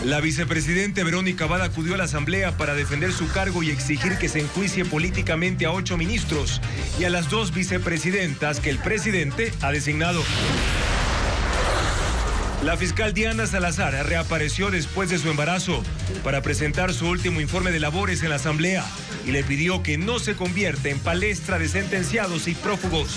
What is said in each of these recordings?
La vicepresidenta Verónica Abad acudió a la Asamblea para defender su cargo y exigir que se enjuicie políticamente a 8 ministros y a las 2 vicepresidentas que el presidente ha designado. La fiscal Diana Salazar reapareció después de su embarazo para presentar su último informe de labores en la Asamblea y le pidió que no se convierta en palestra de sentenciados y prófugos.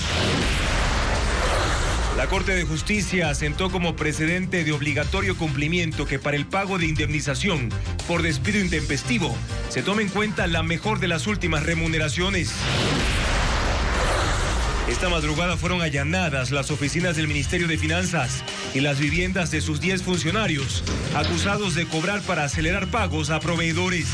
La Corte de Justicia asentó como precedente de obligatorio cumplimiento que para el pago de indemnización por despido intempestivo se tome en cuenta la mejor de las últimas remuneraciones. Esta madrugada fueron allanadas las oficinas del Ministerio de Finanzas y las viviendas de sus 10 funcionarios, acusados de cobrar para acelerar pagos a proveedores.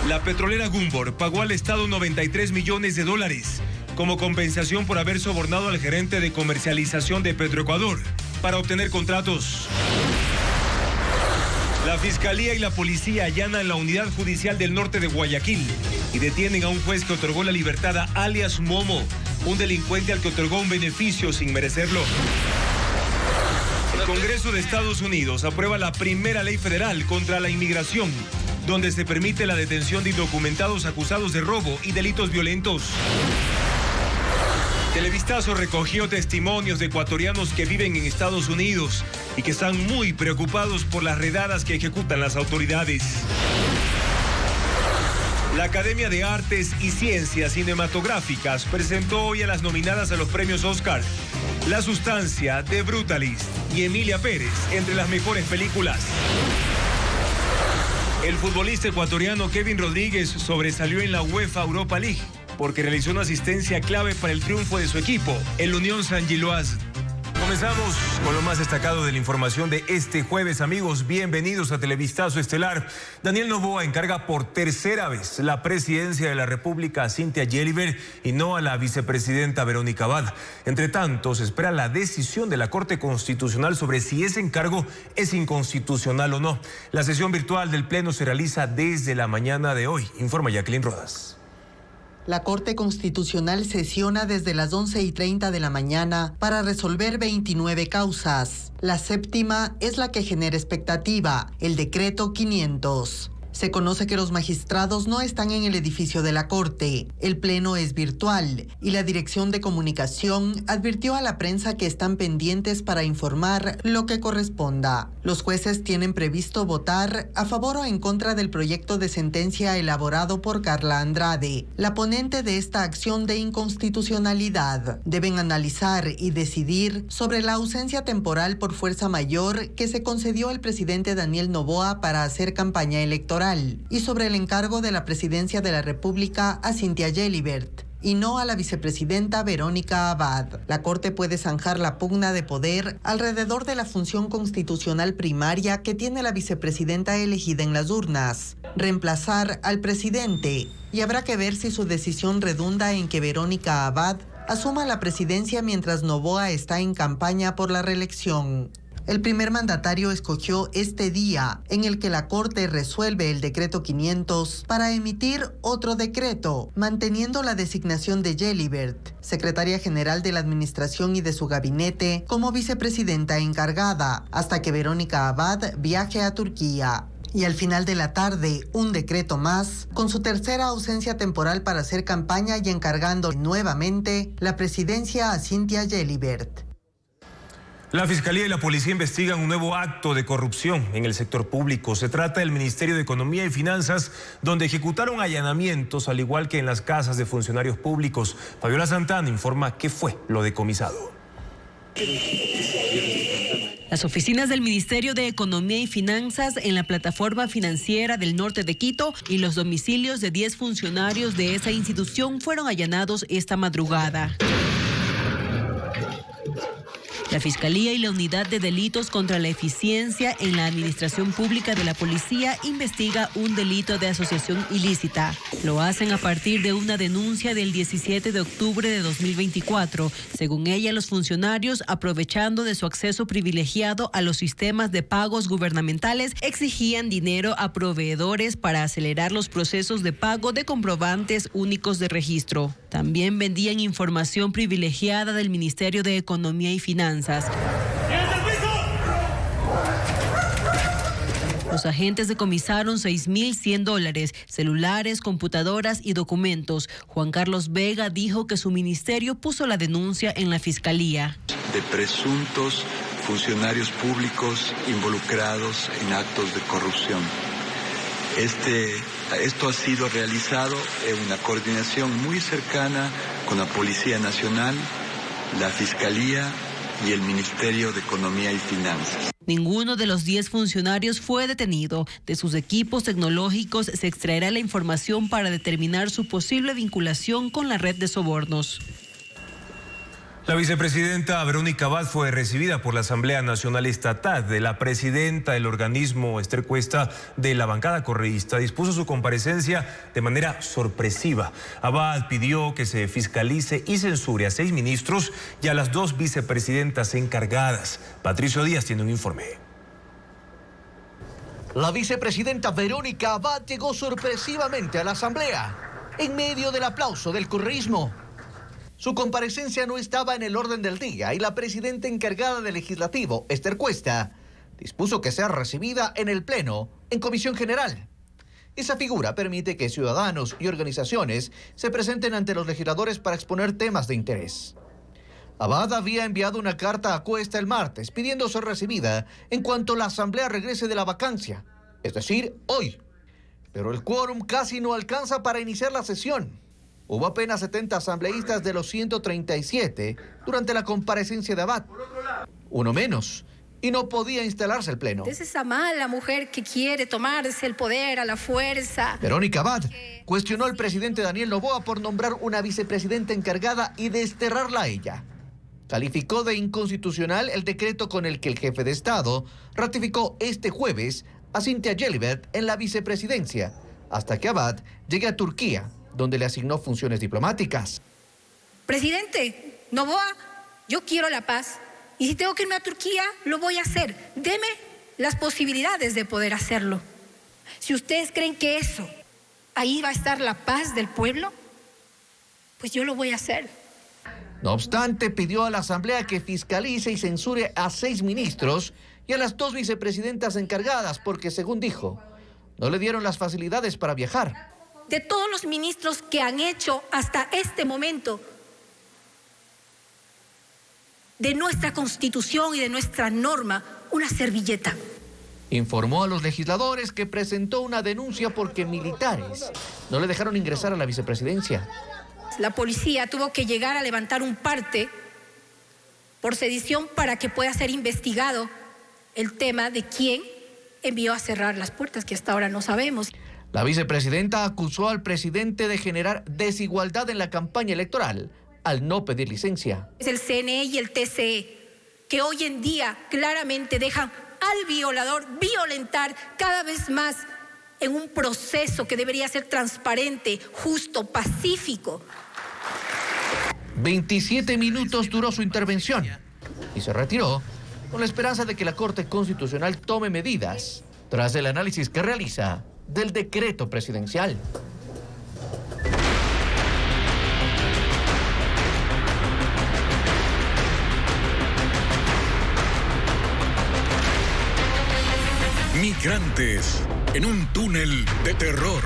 La petrolera Gunvor pagó al Estado $93 millones como compensación por haber sobornado al gerente de comercialización de Petroecuador para obtener contratos. La Fiscalía y la Policía allanan la Unidad Judicial del Norte de Guayaquil y detienen a un juez que otorgó la libertad a alias Momo, un delincuente al que otorgó un beneficio sin merecerlo. El Congreso de Estados Unidos aprueba la primera ley federal contra la inmigración, donde se permite la detención de indocumentados acusados de robo y delitos violentos. Televistazo recogió testimonios de ecuatorianos que viven en Estados Unidos y que están muy preocupados por las redadas que ejecutan las autoridades. La Academia de Artes y Ciencias Cinematográficas presentó hoy a las nominadas a los premios Oscar La Sustancia, The Brutalist y Emilia Pérez entre las mejores películas. El futbolista ecuatoriano Kevin Rodríguez sobresalió en la UEFA Europa League porque realizó una asistencia clave para el triunfo de su equipo, el Unión Saint-Gilloise. Comenzamos con lo más destacado de la información de este jueves, amigos. Bienvenidos a Televistazo Estelar. Daniel Noboa encarga por tercera vez la presidencia de la República a Cynthia Gelibert y no a la vicepresidenta Verónica Abad. Entre tanto, se espera la decisión de la Corte Constitucional sobre si ese encargo es inconstitucional o no. La sesión virtual del Pleno se realiza desde la mañana de hoy, informa Jacqueline Rodas. La Corte Constitucional sesiona desde las 11:30 de la mañana para resolver 29 causas. La séptima es la que genera expectativa, el decreto 500. Se conoce que los magistrados no están en el edificio de la Corte. El pleno es virtual y la Dirección de Comunicación advirtió a la prensa que están pendientes para informar lo que corresponda. Los jueces tienen previsto votar a favor o en contra del proyecto de sentencia elaborado por Carla Andrade, la ponente de esta acción de inconstitucionalidad. Deben analizar y decidir sobre la ausencia temporal por fuerza mayor que se concedió al presidente Daniel Noboa para hacer campaña electoral y sobre el encargo de la presidencia de la República a Cynthia Gelibert y no a la vicepresidenta Verónica Abad. La Corte puede zanjar la pugna de poder alrededor de la función constitucional primaria que tiene la vicepresidenta elegida en las urnas, reemplazar al presidente, y habrá que ver si su decisión redunda en que Verónica Abad asuma la presidencia mientras Noboa está en campaña por la reelección. El primer mandatario escogió este día en el que la Corte resuelve el decreto 500 para emitir otro decreto, manteniendo la designación de Gelibert, secretaria general de la Administración y de su gabinete, como vicepresidenta encargada, hasta que Verónica Abad viaje a Turquía. Y al final de la tarde, un decreto más, con su tercera ausencia temporal para hacer campaña y encargando nuevamente la presidencia a Cynthia Gelibert. La Fiscalía y la Policía investigan un nuevo acto de corrupción en el sector público. Se trata del Ministerio de Economía y Finanzas, donde ejecutaron allanamientos, al igual que en las casas de funcionarios públicos. Fabiola Santana informa qué fue lo decomisado. Las oficinas del Ministerio de Economía y Finanzas en la plataforma financiera del norte de Quito y los domicilios de 10 funcionarios de esa institución fueron allanados esta madrugada. La Fiscalía y la Unidad de Delitos contra la Eficiencia en la Administración Pública de la Policía investiga un delito de asociación ilícita. Lo hacen a partir de una denuncia del 17 de octubre de 2024. Según ella, los funcionarios, aprovechando de su acceso privilegiado a los sistemas de pagos gubernamentales, exigían dinero a proveedores para acelerar los procesos de pago de comprobantes únicos de registro. También vendían información privilegiada del Ministerio de Economía y Finanzas. Los agentes decomisaron $6,100, celulares, computadoras y documentos. Juan Carlos Vega dijo que su ministerio puso la denuncia en la fiscalía. De presuntos funcionarios públicos involucrados en actos de corrupción. Esto ha sido realizado en una coordinación muy cercana con la Policía Nacional, la Fiscalía y el Ministerio de Economía y Finanzas. Ninguno de los 10 funcionarios fue detenido. De sus equipos tecnológicos se extraerá la información para determinar su posible vinculación con la red de sobornos. La vicepresidenta Verónica Abad fue recibida por la Asamblea Nacional Estatal. De la presidenta del organismo, Esther Cuesta, de la bancada correísta, dispuso su comparecencia de manera sorpresiva. Abad pidió que se fiscalice y censure a 6 ministros y a las 2 vicepresidentas encargadas. Patricio Díaz tiene un informe. La vicepresidenta Verónica Abad llegó sorpresivamente a la Asamblea, en medio del aplauso del correísmo. Su comparecencia no estaba en el orden del día y la presidenta encargada del Legislativo, Esther Cuesta, dispuso que sea recibida en el Pleno, en Comisión General. Esa figura permite que ciudadanos y organizaciones se presenten ante los legisladores para exponer temas de interés. Abad había enviado una carta a Cuesta el martes pidiendo ser recibida en cuanto la Asamblea regrese de la vacancia, es decir, hoy. Pero el quórum casi no alcanza para iniciar la sesión. Hubo apenas 70 asambleístas de los 137 durante la comparecencia de Abad. Uno menos, y no podía instalarse el pleno. Es esa mala mujer que quiere tomarse el poder a la fuerza. Verónica Abad cuestionó al presidente Daniel Noboa por nombrar una vicepresidenta encargada y desterrarla a ella. Calificó de inconstitucional el decreto con el que el jefe de Estado ratificó este jueves a Cynthia Gelibert en la vicepresidencia, hasta que Abad llegue a Turquía, donde le asignó funciones diplomáticas. Presidente Noboa, yo quiero la paz. Y si tengo que irme a Turquía, lo voy a hacer. Deme las posibilidades de poder hacerlo. Si ustedes creen que eso, ahí va a estar la paz del pueblo, pues yo lo voy a hacer. No obstante, pidió a la Asamblea que fiscalice y censure a 6 ministros y a las 2 vicepresidentas encargadas, porque, según dijo, no le dieron las facilidades para viajar. De todos los ministros que han hecho hasta este momento de nuestra Constitución y de nuestra norma una servilleta. Informó a los legisladores que presentó una denuncia porque militares no le dejaron ingresar a la vicepresidencia. La policía tuvo que llegar a levantar un parte por sedición para que pueda ser investigado el tema de quién envió a cerrar las puertas, que hasta ahora no sabemos. La vicepresidenta acusó al presidente de generar desigualdad en la campaña electoral al no pedir licencia. Es el CNE y el TCE que hoy en día claramente dejan al violador violentar cada vez más en un proceso que debería ser transparente, justo, pacífico. 27 minutos duró su intervención y se retiró con la esperanza de que la Corte Constitucional tome medidas tras el análisis que realiza del decreto presidencial. Migrantes en un túnel de terror.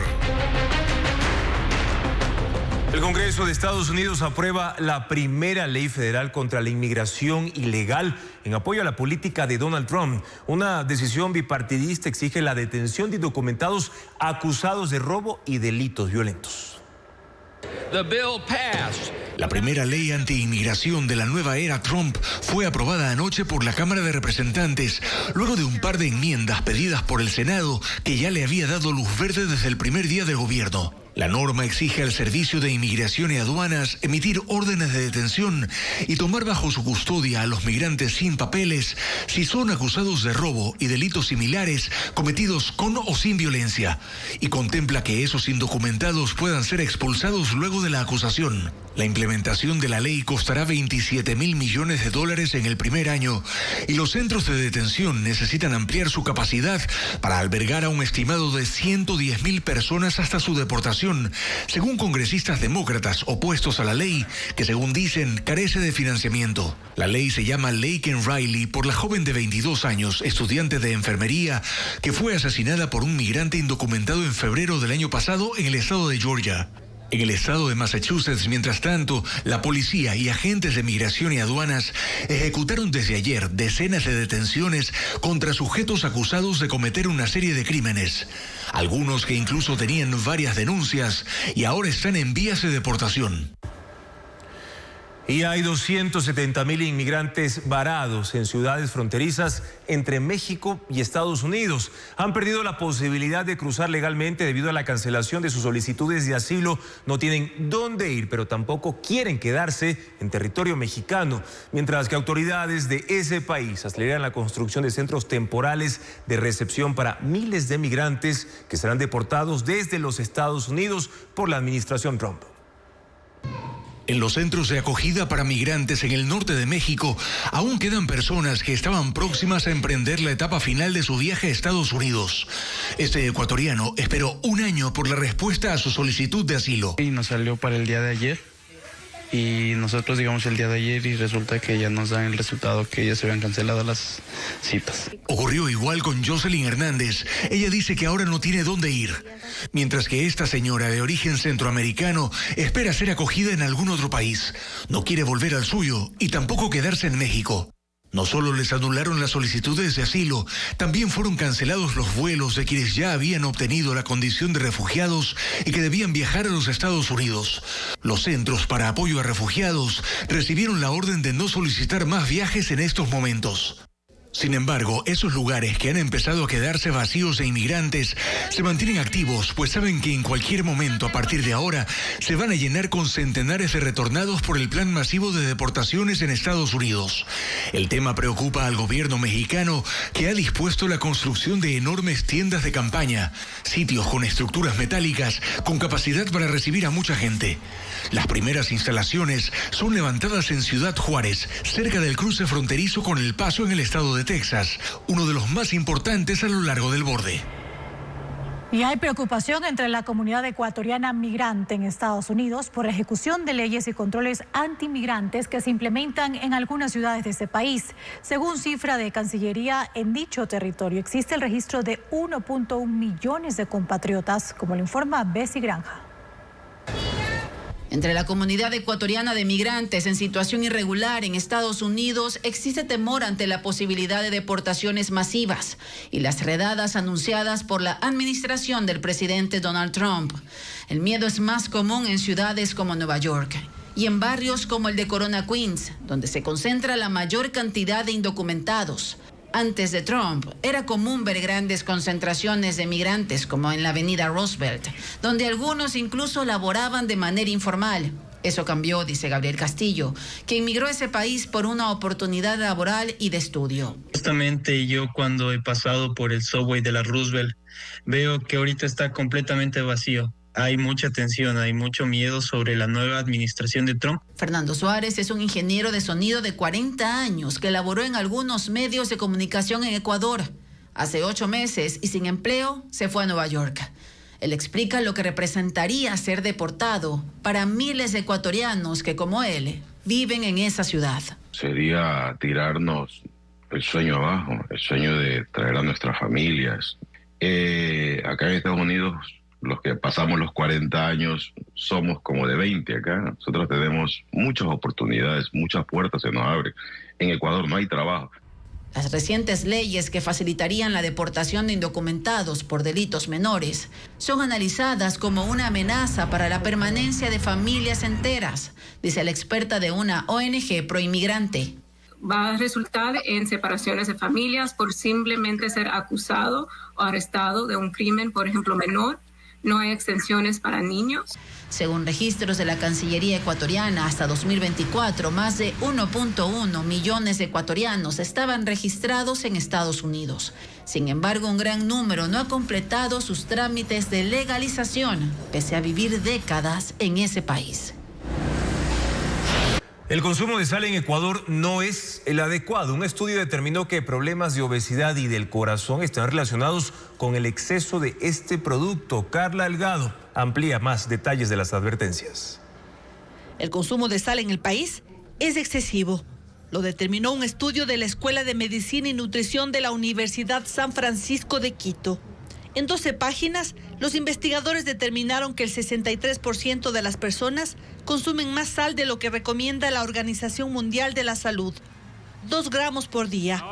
El Congreso de Estados Unidos aprueba la primera ley federal contra la inmigración ilegal en apoyo a la política de Donald Trump. Una decisión bipartidista exige la detención de indocumentados acusados de robo y delitos violentos. La primera ley anti-inmigración de la nueva era Trump fue aprobada anoche por la Cámara de Representantes, luego de un par de enmiendas pedidas por el Senado que ya le había dado luz verde desde el primer día de gobierno. La norma exige al Servicio de Inmigración y Aduanas emitir órdenes de detención y tomar bajo su custodia a los migrantes sin papeles si son acusados de robo y delitos similares cometidos con o sin violencia, y contempla que esos indocumentados puedan ser expulsados luego de la acusación. La implementación implementación de la ley costará $27.000 millones en el primer año y los centros de detención necesitan ampliar su capacidad para albergar a un estimado de 110.000 personas hasta su deportación, según congresistas demócratas opuestos a la ley, que según dicen carece de financiamiento. La ley se llama Laken Riley por la joven de 22 años, estudiante de enfermería, que fue asesinada por un migrante indocumentado en febrero del año pasado en el estado de Georgia. En el estado de Massachusetts, mientras tanto, la policía y agentes de migración y aduanas ejecutaron desde ayer decenas de detenciones contra sujetos acusados de cometer una serie de crímenes. Algunos que incluso tenían varias denuncias y ahora están en vías de deportación. Y hay 270.000 inmigrantes varados en ciudades fronterizas entre México y Estados Unidos. Han perdido la posibilidad de cruzar legalmente debido a la cancelación de sus solicitudes de asilo. No tienen dónde ir, pero tampoco quieren quedarse en territorio mexicano, mientras que autoridades de ese país aceleran la construcción de centros temporales de recepción para miles de migrantes que serán deportados desde los Estados Unidos por la administración Trump. En los centros de acogida para migrantes en el norte de México, aún quedan personas que estaban próximas a emprender la etapa final de su viaje a Estados Unidos. Este ecuatoriano esperó un año por la respuesta a su solicitud de asilo. Y nos salió para el día de ayer. Y nosotros llegamos el día de ayer y resulta que ya nos dan el resultado que ya se habían cancelado las citas. Ocurrió igual con Jocelyn Hernández. Ella dice que ahora no tiene dónde ir. Mientras que esta señora de origen centroamericano espera ser acogida en algún otro país. No quiere volver al suyo y tampoco quedarse en México. No solo les anularon las solicitudes de asilo, también fueron cancelados los vuelos de quienes ya habían obtenido la condición de refugiados y que debían viajar a los Estados Unidos. Los centros para apoyo a refugiados recibieron la orden de no solicitar más viajes en estos momentos. Sin embargo, esos lugares que han empezado a quedarse vacíos de inmigrantes se mantienen activos, pues saben que en cualquier momento a partir de ahora se van a llenar con centenares de retornados por el plan masivo de deportaciones en Estados Unidos. El tema preocupa al gobierno mexicano, que ha dispuesto la construcción de enormes tiendas de campaña, sitios con estructuras metálicas con capacidad para recibir a mucha gente. Las primeras instalaciones son levantadas en Ciudad Juárez, cerca del cruce fronterizo con El Paso en el estado de Texas, uno de los más importantes a lo largo del borde. Y hay preocupación entre la comunidad ecuatoriana migrante en Estados Unidos por la ejecución de leyes y controles antimigrantes que se implementan en algunas ciudades de ese país. Según cifra de Cancillería, en dicho territorio existe el registro de 1.1 millones de compatriotas, como lo informa Bessie Granja. Entre la comunidad ecuatoriana de migrantes en situación irregular en Estados Unidos existe temor ante la posibilidad de deportaciones masivas y las redadas anunciadas por la administración del presidente Donald Trump. El miedo es más común en ciudades como Nueva York y en barrios como el de Corona, Queens, donde se concentra la mayor cantidad de indocumentados. Antes de Trump, era común ver grandes concentraciones de migrantes como en la avenida Roosevelt, donde algunos incluso laboraban de manera informal. Eso cambió, dice Gabriel Castillo, que emigró a ese país por una oportunidad laboral y de estudio. Justamente yo cuando he pasado por el subway de la Roosevelt, veo que ahorita está completamente vacío. Hay mucha tensión, hay mucho miedo sobre la nueva administración de Trump. Fernando Suárez es un ingeniero de sonido de 40 años que laboró en algunos medios de comunicación en Ecuador. Hace 8 meses y sin empleo se fue a Nueva York. Él explica lo que representaría ser deportado para miles de ecuatorianos que, como él, viven en esa ciudad. Sería tirarnos el sueño abajo, el sueño de traer a nuestras familias. Acá en Estados Unidos, los que pasamos los 40 años somos como de 20 acá. Nosotros tenemos muchas oportunidades, muchas puertas se nos abren. En Ecuador no hay trabajo. Las recientes leyes que facilitarían la deportación de indocumentados por delitos menores son analizadas como una amenaza para la permanencia de familias enteras, dice la experta de una ONG proinmigrante. Va a resultar en separaciones de familias por simplemente ser acusado o arrestado de un crimen, por ejemplo, menor. No hay extensiones para niños. Según registros de la Cancillería ecuatoriana, hasta 2024, más de 1.1 millones de ecuatorianos estaban registrados en Estados Unidos. Sin embargo, un gran número no ha completado sus trámites de legalización, pese a vivir décadas en ese país. El consumo de sal en Ecuador no es el adecuado. Un estudio determinó que problemas de obesidad y del corazón están relacionados con el exceso de este producto. Carla Delgado amplía más detalles de las advertencias. El consumo de sal en el país es excesivo. Lo determinó un estudio de la Escuela de Medicina y Nutrición de la Universidad San Francisco de Quito. En 12 páginas, los investigadores determinaron que el 63% de las personas consumen más sal de lo que recomienda la Organización Mundial de la Salud, 2 gramos por día.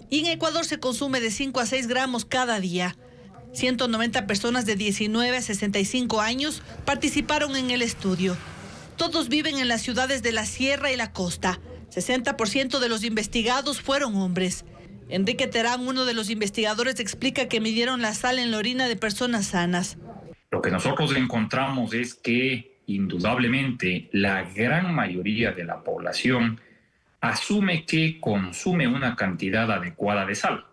Y en Ecuador se consume de 5 a 6 gramos cada día. 190 personas de 19 a 65 años participaron en el estudio. Todos viven en las ciudades de la sierra y la costa. 60% de los investigados fueron hombres. Enrique Terán, uno de los investigadores, explica que midieron la sal en la orina de personas sanas. Lo que nosotros encontramos es que indudablemente la gran mayoría de la población asume que consume una cantidad adecuada de sal.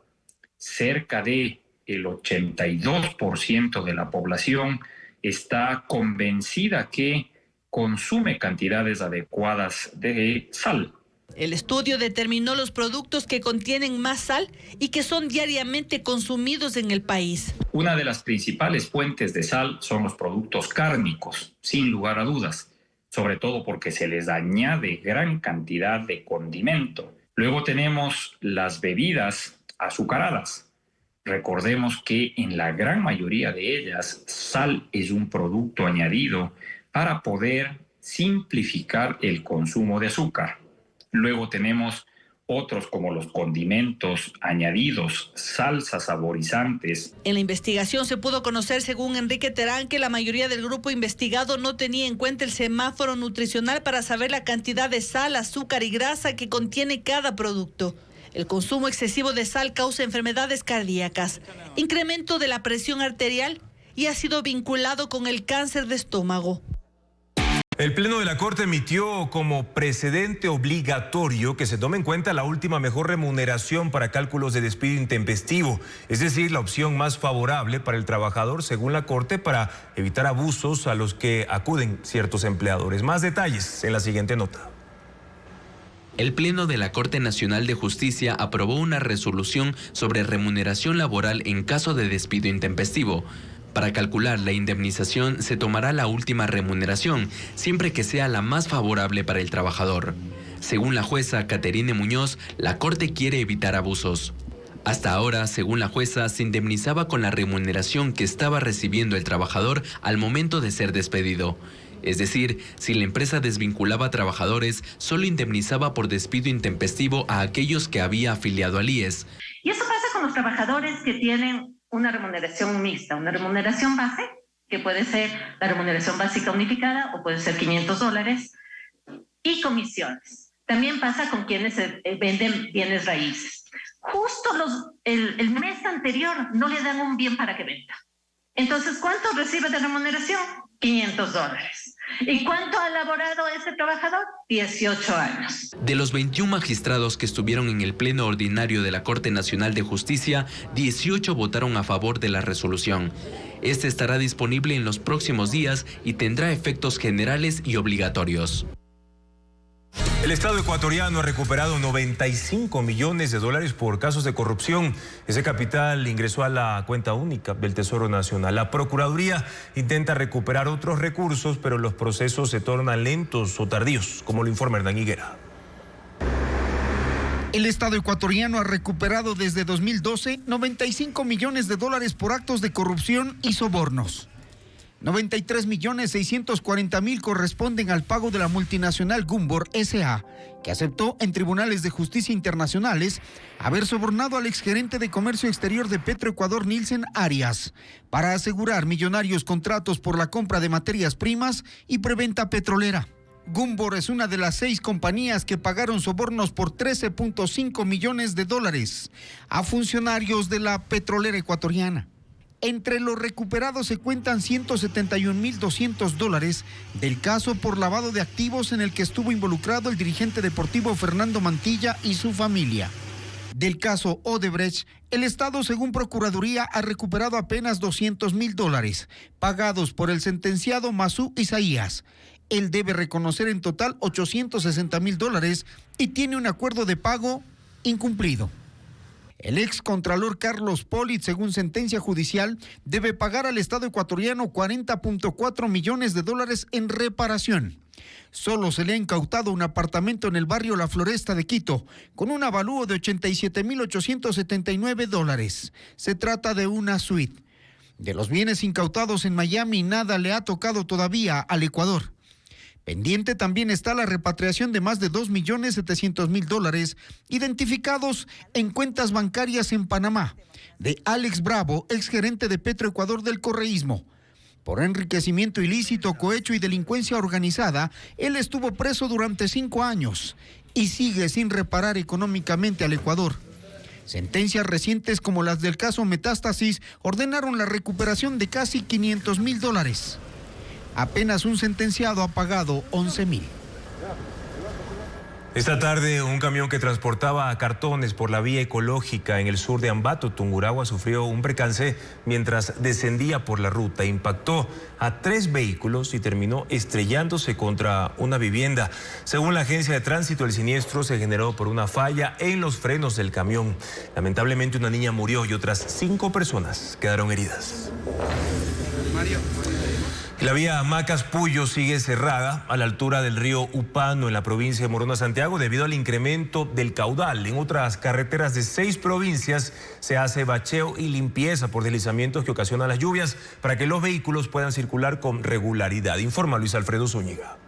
Cerca de el 82% de la población está convencida que consume cantidades adecuadas de sal. El estudio determinó los productos que contienen más sal y que son diariamente consumidos en el país. Una de las principales fuentes de sal son los productos cárnicos, sin lugar a dudas, sobre todo porque se les añade gran cantidad de condimento. Luego tenemos las bebidas azucaradas. Recordemos que en la gran mayoría de ellas, sal es un producto añadido para poder simplificar el consumo de azúcar. Luego tenemos otros como los condimentos añadidos, salsas saborizantes. En la investigación se pudo conocer, según Enrique Terán, que la mayoría del grupo investigado no tenía en cuenta el semáforo nutricional para saber la cantidad de sal, azúcar y grasa que contiene cada producto. El consumo excesivo de sal causa enfermedades cardíacas, incremento de la presión arterial y ha sido vinculado con el cáncer de estómago. El Pleno de la Corte emitió como precedente obligatorio que se tome en cuenta la última mejor remuneración para cálculos de despido intempestivo, es decir, la opción más favorable para el trabajador según la Corte para evitar abusos a los que acuden ciertos empleadores. Más detalles en la siguiente nota. El Pleno de la Corte Nacional de Justicia aprobó una resolución sobre remuneración laboral en caso de despido intempestivo. Para calcular la indemnización se tomará la última remuneración, siempre que sea la más favorable para el trabajador. Según la jueza Caterine Muñoz, la Corte quiere evitar abusos. Hasta ahora, según la jueza, se indemnizaba con la remuneración que estaba recibiendo el trabajador al momento de ser despedido. Es decir, si la empresa desvinculaba a trabajadores, solo indemnizaba por despido intempestivo a aquellos que había afiliado al IES. Y eso pasa con los trabajadores que tienen una remuneración mixta, una remuneración base, que puede ser la remuneración básica unificada o puede ser $500, y comisiones. También pasa con quienes venden bienes raíces. Justo el mes anterior no le dan un bien para que venda. Entonces, ¿cuánto recibe de remuneración? $500. ¿Y cuánto ha laborado ese trabajador? 18 años. De los 21 magistrados que estuvieron en el Pleno Ordinario de la Corte Nacional de Justicia, 18 votaron a favor de la resolución. Este estará disponible en los próximos días y tendrá efectos generales y obligatorios. El Estado ecuatoriano ha recuperado $95 millones por casos de corrupción. Ese capital ingresó a la cuenta única del Tesoro Nacional. La Procuraduría intenta recuperar otros recursos, pero los procesos se tornan lentos o tardíos, como lo informa Hernán Higuera. El Estado ecuatoriano ha recuperado desde 2012 $95 millones por actos de corrupción y sobornos. 93.640.000 corresponden al pago de la multinacional Gumbor S.A., que aceptó en tribunales de justicia internacionales haber sobornado al exgerente de comercio exterior de Petroecuador, Nilsen Arias, para asegurar millonarios contratos por la compra de materias primas y preventa petrolera. Gumbor es una de las 6 compañías que pagaron sobornos por $13.5 millones a funcionarios de la petrolera ecuatoriana. Entre los recuperados se cuentan $171.200 del caso por lavado de activos en el que estuvo involucrado el dirigente deportivo Fernando Mantilla y su familia. Del caso Odebrecht, el Estado, según Procuraduría, ha recuperado apenas $200.000, pagados por el sentenciado Masú Isaías. Él debe reconocer en total $860,000 y tiene un acuerdo de pago incumplido. El ex contralor Carlos Polit, según sentencia judicial, debe pagar al Estado ecuatoriano $40.4 millones en reparación. Solo se le ha incautado un apartamento en el barrio La Floresta de Quito, con un avalúo de $87,879. Se trata de una suite. De los bienes incautados en Miami, nada le ha tocado todavía al Ecuador. Pendiente también está la repatriación de más de $2,700,000 identificados en cuentas bancarias en Panamá, de Alex Bravo, exgerente de Petroecuador del correísmo. Por enriquecimiento ilícito, cohecho y delincuencia organizada, él estuvo preso durante 5 años y sigue sin reparar económicamente al Ecuador. Sentencias recientes como las del caso Metástasis ordenaron la recuperación de casi $500,000. Apenas un sentenciado ha pagado $11,000. Esta tarde, un camión que transportaba cartones por la vía ecológica en el sur de Ambato, Tungurahua, sufrió un percance mientras descendía por la ruta. Impactó a 3 vehículos y terminó estrellándose contra una vivienda. Según la agencia de tránsito, el siniestro se generó por una falla en los frenos del camión. Lamentablemente, una niña murió y otras 5 personas quedaron heridas. La vía Macas-Puyo sigue cerrada a la altura del río Upano en la provincia de Morona, Santiago, debido al incremento del caudal. En otras carreteras de 6 provincias se hace bacheo y limpieza por deslizamientos que ocasionan las lluvias para que los vehículos puedan circular con regularidad. Informa Luis Alfredo Zúñiga.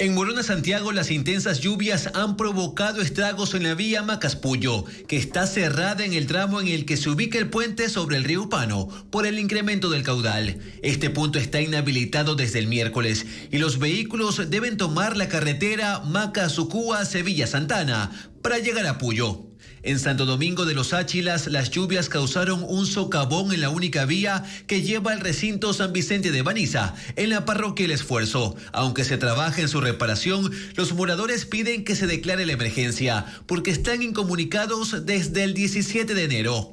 En Morona, Santiago, las intensas lluvias han provocado estragos en la vía Macas-Puyo, que está cerrada en el tramo en el que se ubica el puente sobre el río Upano por el incremento del caudal. Este punto está inhabilitado desde el miércoles y los vehículos deben tomar la carretera Macas-Sucúa-Sevilla-Santana para llegar a Puyo. En Santo Domingo de los Áchilas, las lluvias causaron un socavón en la única vía que lleva al recinto San Vicente de Baniza, en la parroquia El Esfuerzo. Aunque se trabaja en su reparación, los moradores piden que se declare la emergencia, porque están incomunicados desde el 17 de enero.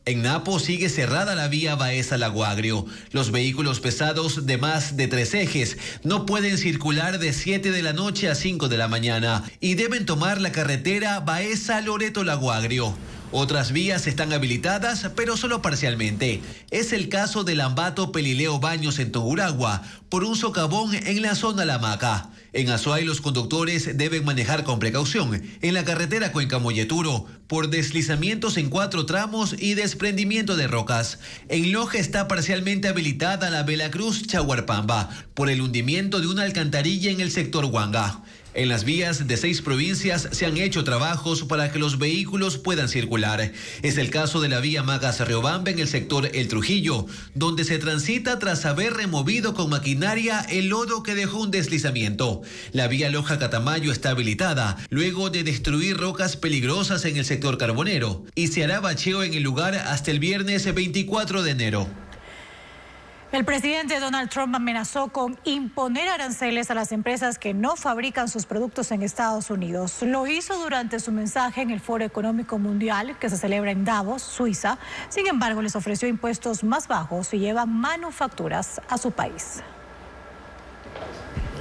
En Napo sigue cerrada la vía Baeza-Lago Agrio. Los vehículos pesados de más de 3 ejes no pueden circular de 7 de la noche a 5 de la mañana y deben tomar la carretera Baeza-Loreto-Lago Agrio. Otras vías están habilitadas, pero solo parcialmente. Es el caso del Ambato-Pelileo Baños en Tungurahua, por un socavón en la zona La Maca. En Azuay los conductores deben manejar con precaución en la carretera Cuenca-Molleturo por deslizamientos en 4 tramos y desprendimiento de rocas. En Loja está parcialmente habilitada la Veracruz-Chahuarpamba por el hundimiento de una alcantarilla en el sector Huanga. En las vías de 6 provincias se han hecho trabajos para que los vehículos puedan circular. Es el caso de la vía Magas-Riobamba en el sector El Trujillo, donde se transita tras haber removido con maquinaria el lodo que dejó un deslizamiento. La vía Loja-Catamayo está habilitada luego de destruir rocas peligrosas en el sector carbonero y se hará bacheo en el lugar hasta el viernes 24 de enero. El presidente Donald Trump amenazó con imponer aranceles a las empresas que no fabrican sus productos en Estados Unidos. Lo hizo durante su mensaje en el Foro Económico Mundial que se celebra en Davos, Suiza. Sin embargo, les ofreció impuestos más bajos y lleva manufacturas a su país.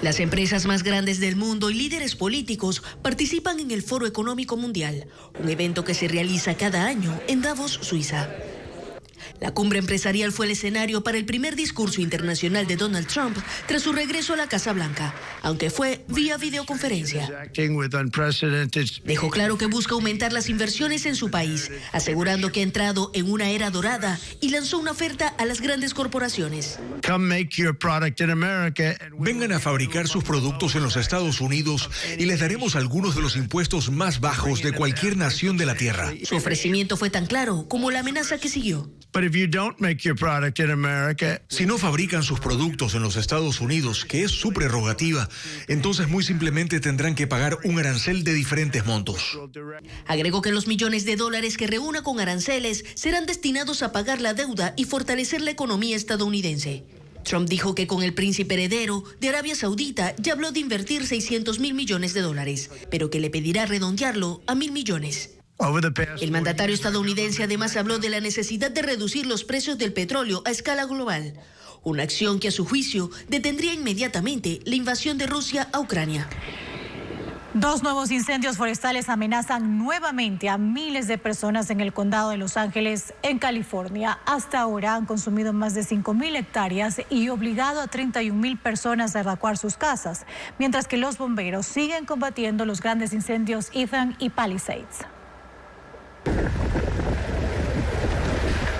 Las empresas más grandes del mundo y líderes políticos participan en el Foro Económico Mundial, un evento que se realiza cada año en Davos, Suiza. La cumbre empresarial fue el escenario para el primer discurso internacional de Donald Trump tras su regreso a la Casa Blanca, aunque fue vía videoconferencia. Dejó claro que busca aumentar las inversiones en su país, asegurando que ha entrado en una era dorada y lanzó una oferta a las grandes corporaciones. Vengan a fabricar sus productos en los Estados Unidos y les daremos algunos de los impuestos más bajos de cualquier nación de la Tierra. Su ofrecimiento fue tan claro como la amenaza que siguió. Si no fabrican sus productos en los Estados Unidos, que es su prerrogativa, entonces muy simplemente tendrán que pagar un arancel de diferentes montos. Agregó que los millones de dólares que reúna con aranceles serán destinados a pagar la deuda y fortalecer la economía estadounidense. Trump dijo que con el príncipe heredero de Arabia Saudita ya habló de invertir $600 mil millones, pero que le pedirá redondearlo a $1.000 millones. El mandatario estadounidense además habló de la necesidad de reducir los precios del petróleo a escala global, una acción que a su juicio detendría inmediatamente la invasión de Rusia a Ucrania. 2 nuevos incendios forestales amenazan nuevamente a miles de personas en el condado de Los Ángeles, en California. Hasta ahora han consumido más de 5.000 hectáreas y obligado a 31.000 personas a evacuar sus casas, mientras que los bomberos siguen combatiendo los grandes incendios Ethan y Palisades.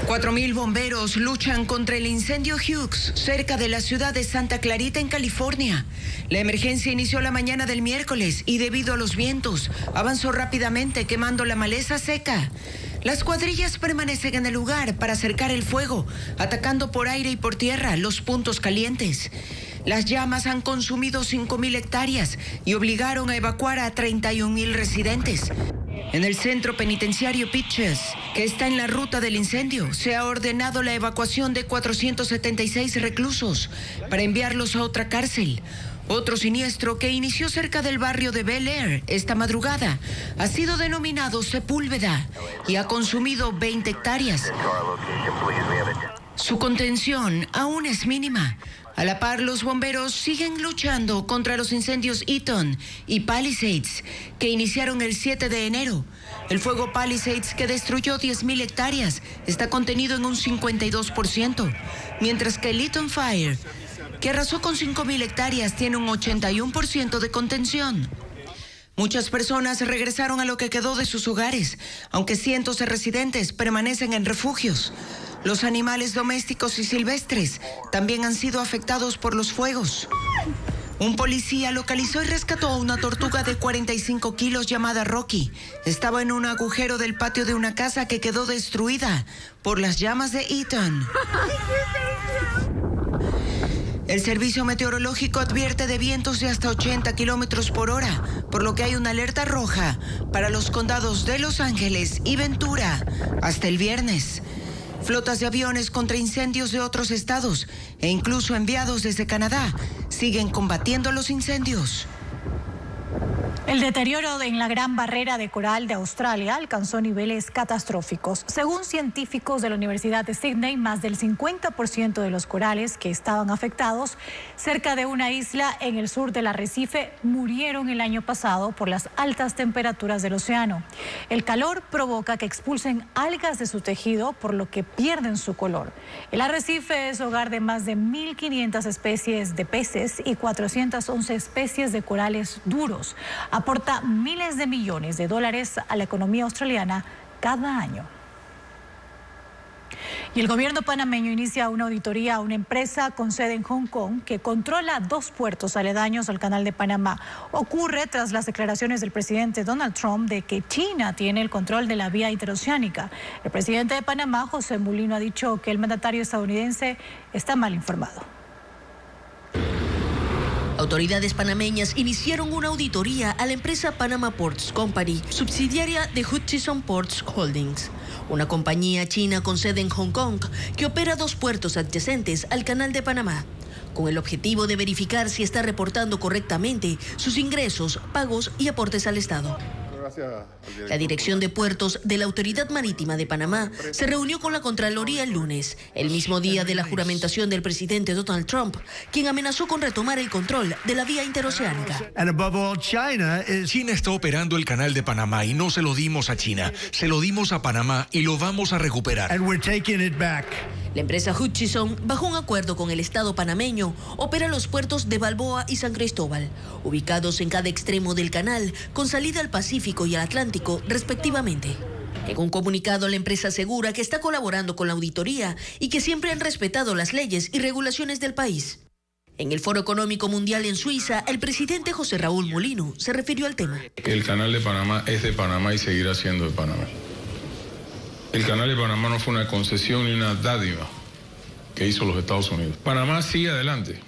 4.000 bomberos luchan contra el incendio Hughes, cerca de la ciudad de Santa Clarita, en California. La emergencia inició la mañana del miércoles y debido a los vientos, avanzó rápidamente quemando la maleza seca. Las cuadrillas permanecen en el lugar para acercar el fuego, atacando por aire y por tierra los puntos calientes. Las llamas han consumido 5.000 hectáreas y obligaron a evacuar a 31.000 residentes. En el centro penitenciario Pitches, que está en la ruta del incendio, se ha ordenado la evacuación de 476 reclusos para enviarlos a otra cárcel. Otro siniestro que inició cerca del barrio de Bel Air esta madrugada ha sido denominado Sepúlveda y ha consumido 20 hectáreas. Su contención aún es mínima. A la par, los bomberos siguen luchando contra los incendios Eaton y Palisades, que iniciaron el 7 de enero. El fuego Palisades, que destruyó 10.000 hectáreas, está contenido en un 52%, mientras que el Eaton Fire, que arrasó con 5.000 hectáreas, tiene un 81% de contención. Muchas personas regresaron a lo que quedó de sus hogares, aunque cientos de residentes permanecen en refugios. Los animales domésticos y silvestres también han sido afectados por los fuegos. Un policía localizó y rescató a una tortuga de 45 kilos llamada Rocky. Estaba en un agujero del patio de una casa que quedó destruida por las llamas de Eaton. El servicio meteorológico advierte de vientos de hasta 80 kilómetros por hora, por lo que hay una alerta roja para los condados de Los Ángeles y Ventura hasta el viernes. Flotas de aviones contra incendios de otros estados e incluso enviados desde Canadá siguen combatiendo los incendios. El deterioro en la Gran Barrera de Coral de Australia alcanzó niveles catastróficos. Según científicos de la Universidad de Sydney, más del 50% de los corales que estaban afectados cerca de una isla en el sur del arrecife murieron el año pasado por las altas temperaturas del océano. El calor provoca que expulsen algas de su tejido, por lo que pierden su color. El arrecife es hogar de más de 1.500 especies de peces y 411 especies de corales duros. Aporta miles de millones de dólares a la economía australiana cada año. Y el gobierno panameño inicia una auditoría a una empresa con sede en Hong Kong que controla 2 puertos aledaños al Canal de Panamá. Ocurre tras las declaraciones del presidente Donald Trump de que China tiene el control de la vía interoceánica. El presidente de Panamá, José Mulino, ha dicho que el mandatario estadounidense está mal informado. Autoridades panameñas iniciaron una auditoría a la empresa Panama Ports Company, subsidiaria de Hutchison Ports Holdings, una compañía china con sede en Hong Kong que opera 2 puertos adyacentes al Canal de Panamá, con el objetivo de verificar si está reportando correctamente sus ingresos, pagos y aportes al Estado. La Dirección de Puertos de la Autoridad Marítima de Panamá se reunió con la Contraloría el lunes, el mismo día de la juramentación del presidente Donald Trump, quien amenazó con retomar el control de la vía interoceánica. China está operando el Canal de Panamá y no se lo dimos a China, se lo dimos a Panamá y lo vamos a recuperar. La empresa Hutchison, bajo un acuerdo con el Estado panameño, opera los puertos de Balboa y San Cristóbal, ubicados en cada extremo del canal, con salida al Pacífico y al Atlántico, respectivamente. En un comunicado, la empresa asegura que está colaborando con la auditoría y que siempre han respetado las leyes y regulaciones del país. En el Foro Económico Mundial en Suiza, el presidente José Raúl Mulino se refirió al tema. El Canal de Panamá es de Panamá y seguirá siendo de Panamá. El Canal de Panamá no fue una concesión ni una dádiva que hizo los Estados Unidos. Panamá sigue adelante.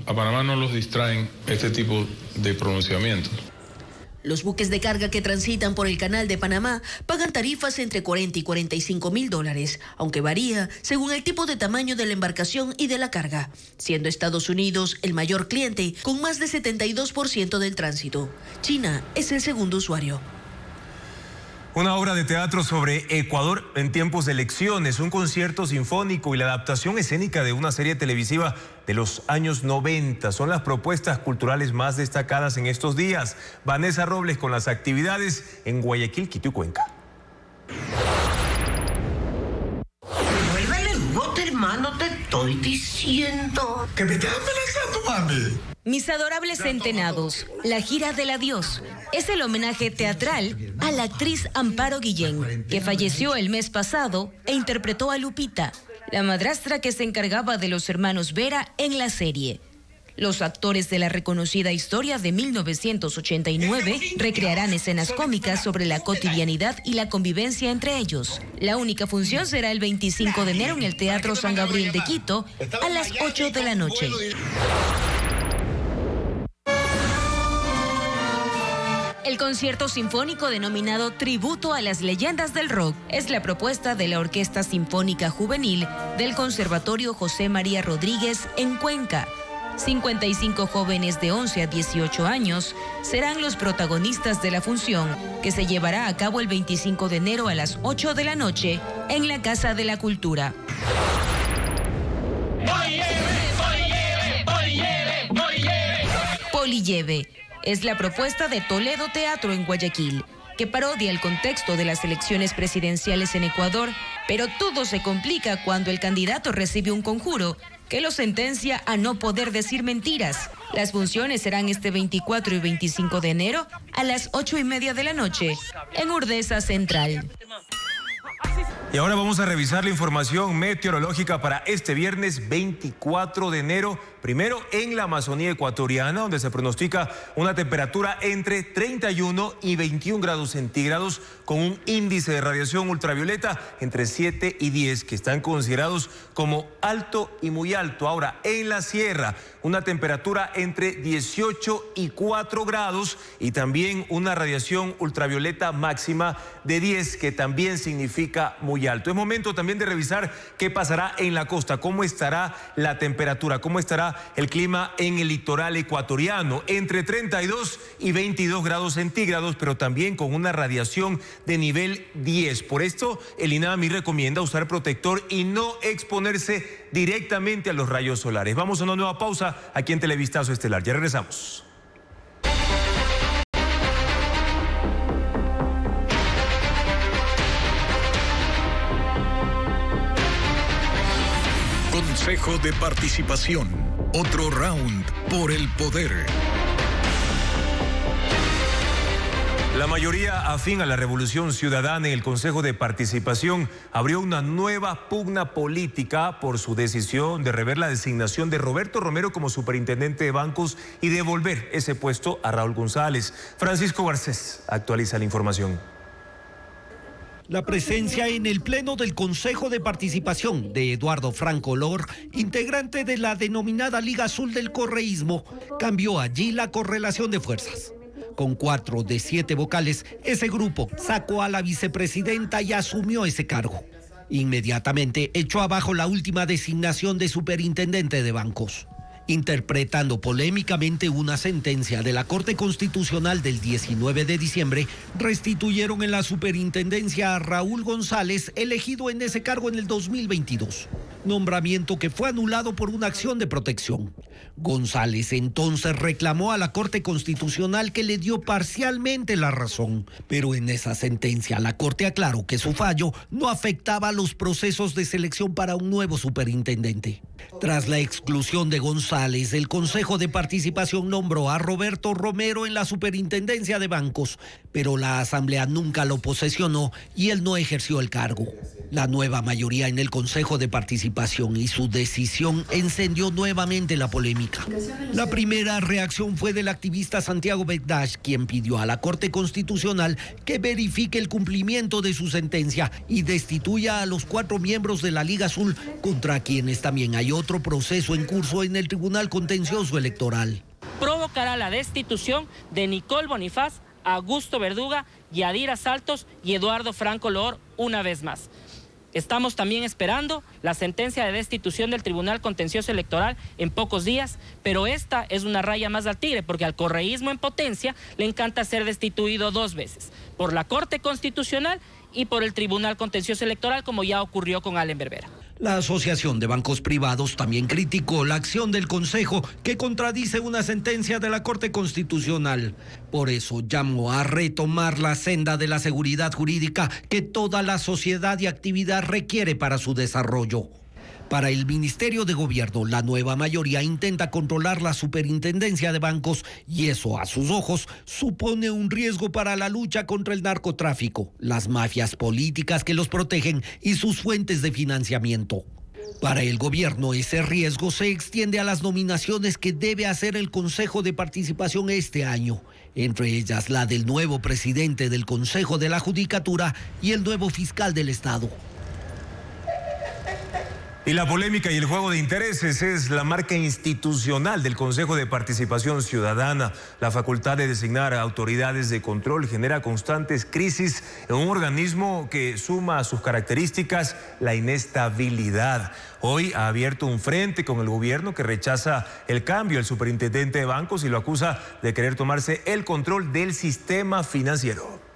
A Panamá no los distraen este tipo de pronunciamientos. Los buques de carga que transitan por el Canal de Panamá pagan tarifas entre 40 y 45 mil dólares, aunque varía según el tipo de tamaño de la embarcación y de la carga, siendo Estados Unidos el mayor cliente con más de 72% del tránsito. China es el segundo usuario. Una obra de teatro sobre Ecuador en tiempos de elecciones, un concierto sinfónico y la adaptación escénica de una serie televisiva de los años 90. Son las propuestas culturales más destacadas en estos días. Vanessa Robles con las actividades en Guayaquil, Quito y Cuenca. Devuélvele el bote, hermano, te estoy diciendo. Que me estás amenazando, mami. Mis adorables centenados, la gira del adiós. Es el homenaje teatral a la actriz Amparo Guillén, que falleció el mes pasado e interpretó a Lupita, la madrastra que se encargaba de los hermanos Vera en la serie. Los actores de la reconocida historia de 1989 recrearán escenas cómicas sobre la cotidianidad y la convivencia entre ellos. La única función será el 25 de enero en el Teatro San Gabriel de Quito a las 8 de la noche. El concierto sinfónico denominado Tributo a las Leyendas del Rock es la propuesta de la Orquesta Sinfónica Juvenil del Conservatorio José María Rodríguez en Cuenca. 55 jóvenes de 11 a 18 años serán los protagonistas de la función, que se llevará a cabo el 25 de enero a las 8 de la noche en la Casa de la Cultura. Polilleve es la propuesta de Toledo Teatro en Guayaquil, que parodia el contexto de las elecciones presidenciales en Ecuador, pero todo se complica cuando el candidato recibe un conjuro que lo sentencia a no poder decir mentiras. Las funciones serán este 24 y 25 de enero a las 8:30 de la noche en Urdesa Central. Y ahora vamos a revisar la información meteorológica para este viernes 24 de enero. Primero en la Amazonía ecuatoriana, donde se pronostica una temperatura entre 31 y 21 grados centígrados, con un índice de radiación ultravioleta entre 7 y 10, que están considerados como alto y muy alto. Ahora, en la sierra, una temperatura entre 18 y 4 grados y también una radiación ultravioleta máxima de 10, que también significa muy alto. Es momento también de revisar qué pasará en la costa, cómo estará la temperatura, cómo estará el clima en el litoral ecuatoriano, entre 32 y 22 grados centígrados, pero también con una radiación de nivel 10. Por esto, el INAMI recomienda usar protector y no exponerse directamente a los rayos solares. Vamos a una nueva pausa aquí en Televistazo Estelar. Ya regresamos. Consejo de Participación. Otro round por el poder. La mayoría afín a la Revolución Ciudadana en el Consejo de Participación abrió una nueva pugna política por su decisión de rever la designación de Roberto Romero como superintendente de bancos y devolver ese puesto a Raúl González. Francisco Garcés actualiza la información. La presencia en el pleno del Consejo de Participación de Eduardo Franco Lor, integrante de la denominada Liga Azul del Correísmo, cambió allí la correlación de fuerzas. Con 4 de 7 vocales, ese grupo sacó a la vicepresidenta y asumió ese cargo. Inmediatamente echó abajo la última designación de superintendente de bancos. Interpretando polémicamente una sentencia de la Corte Constitucional del 19 de diciembre, restituyeron en la superintendencia a Raúl González, elegido en ese cargo en el 2022. Nombramiento que fue anulado por una acción de protección. González entonces reclamó a la Corte Constitucional que le dio parcialmente la razón, pero en esa sentencia la Corte aclaró que su fallo no afectaba los procesos de selección para un nuevo superintendente. Tras la exclusión de González, el Consejo de Participación nombró a Roberto Romero en la superintendencia de bancos, pero la Asamblea nunca lo posesionó y él no ejerció el cargo. La nueva mayoría en el Consejo de Participación y su decisión encendió nuevamente la polémica. La primera reacción fue del activista Santiago Begdash, quien pidió a la Corte Constitucional que verifique el cumplimiento de su sentencia y destituya a los 4 miembros de la Liga Azul, contra quienes también hay otro proceso en curso en el Tribunal Contencioso Electoral. Provocará la destitución de Nicole Bonifaz, Augusto Verduga, Yadira Saltos y Eduardo Franco Lor una vez más. Estamos también esperando la sentencia de destitución del Tribunal Contencioso Electoral en pocos días, pero esta es una raya más al tigre, porque al correísmo en potencia le encanta ser destituido 2 veces, por la Corte Constitucional y por el Tribunal Contencioso Electoral, como ya ocurrió con Allen Berbera. La Asociación de Bancos Privados también criticó la acción del Consejo, que contradice una sentencia de la Corte Constitucional. Por eso llamó a retomar la senda de la seguridad jurídica que toda la sociedad y actividad requiere para su desarrollo. Para el Ministerio de Gobierno, la nueva mayoría intenta controlar la superintendencia de bancos y eso, a sus ojos, supone un riesgo para la lucha contra el narcotráfico, las mafias políticas que los protegen y sus fuentes de financiamiento. Para el gobierno, ese riesgo se extiende a las nominaciones que debe hacer el Consejo de Participación este año, entre ellas la del nuevo presidente del Consejo de la Judicatura y el nuevo fiscal del Estado. Y la polémica y el juego de intereses es la marca institucional del Consejo de Participación Ciudadana. La facultad de designar autoridades de control genera constantes crisis en un organismo que suma a sus características la inestabilidad. Hoy ha abierto un frente con el gobierno que rechaza el cambio del superintendente de bancos y lo acusa de querer tomarse el control del sistema financiero.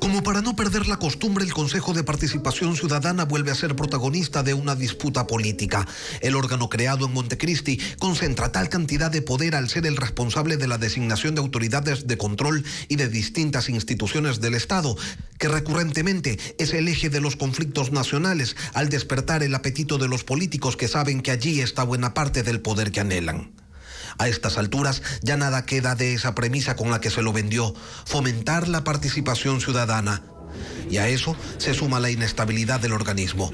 Como para no perder la costumbre, el Consejo de Participación Ciudadana vuelve a ser protagonista de una disputa política. El órgano creado en Montecristi concentra tal cantidad de poder al ser el responsable de la designación de autoridades de control y de distintas instituciones del Estado, que recurrentemente es el eje de los conflictos nacionales al despertar el apetito de los políticos que saben que allí está buena parte del poder que anhelan. A estas alturas ya nada queda de esa premisa con la que se lo vendió, fomentar la participación ciudadana. Y a eso se suma la inestabilidad del organismo.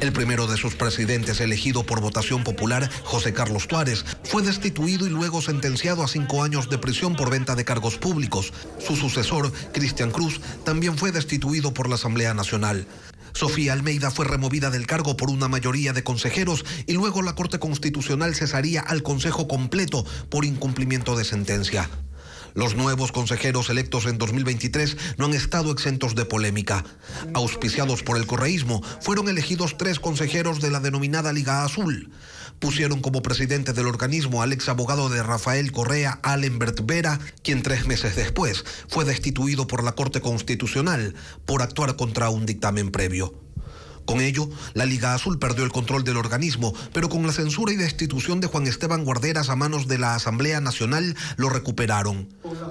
El primero de sus presidentes, elegido por votación popular, José Carlos Tuárez, fue destituido y luego sentenciado a 5 años de prisión por venta de cargos públicos. Su sucesor, Cristian Cruz, también fue destituido por la Asamblea Nacional. Sofía Almeida fue removida del cargo por una mayoría de consejeros y luego la Corte Constitucional cesaría al Consejo completo por incumplimiento de sentencia. Los nuevos consejeros electos en 2023 no han estado exentos de polémica. Auspiciados por el correísmo, fueron elegidos 3 consejeros de la denominada Liga Azul. Pusieron como presidente del organismo al ex abogado de Rafael Correa, Allen Berbera, quien 3 meses después fue destituido por la Corte Constitucional por actuar contra un dictamen previo. Con ello, la Liga Azul perdió el control del organismo, pero con la censura y destitución de Juan Esteban Guarderas a manos de la Asamblea Nacional, lo recuperaron.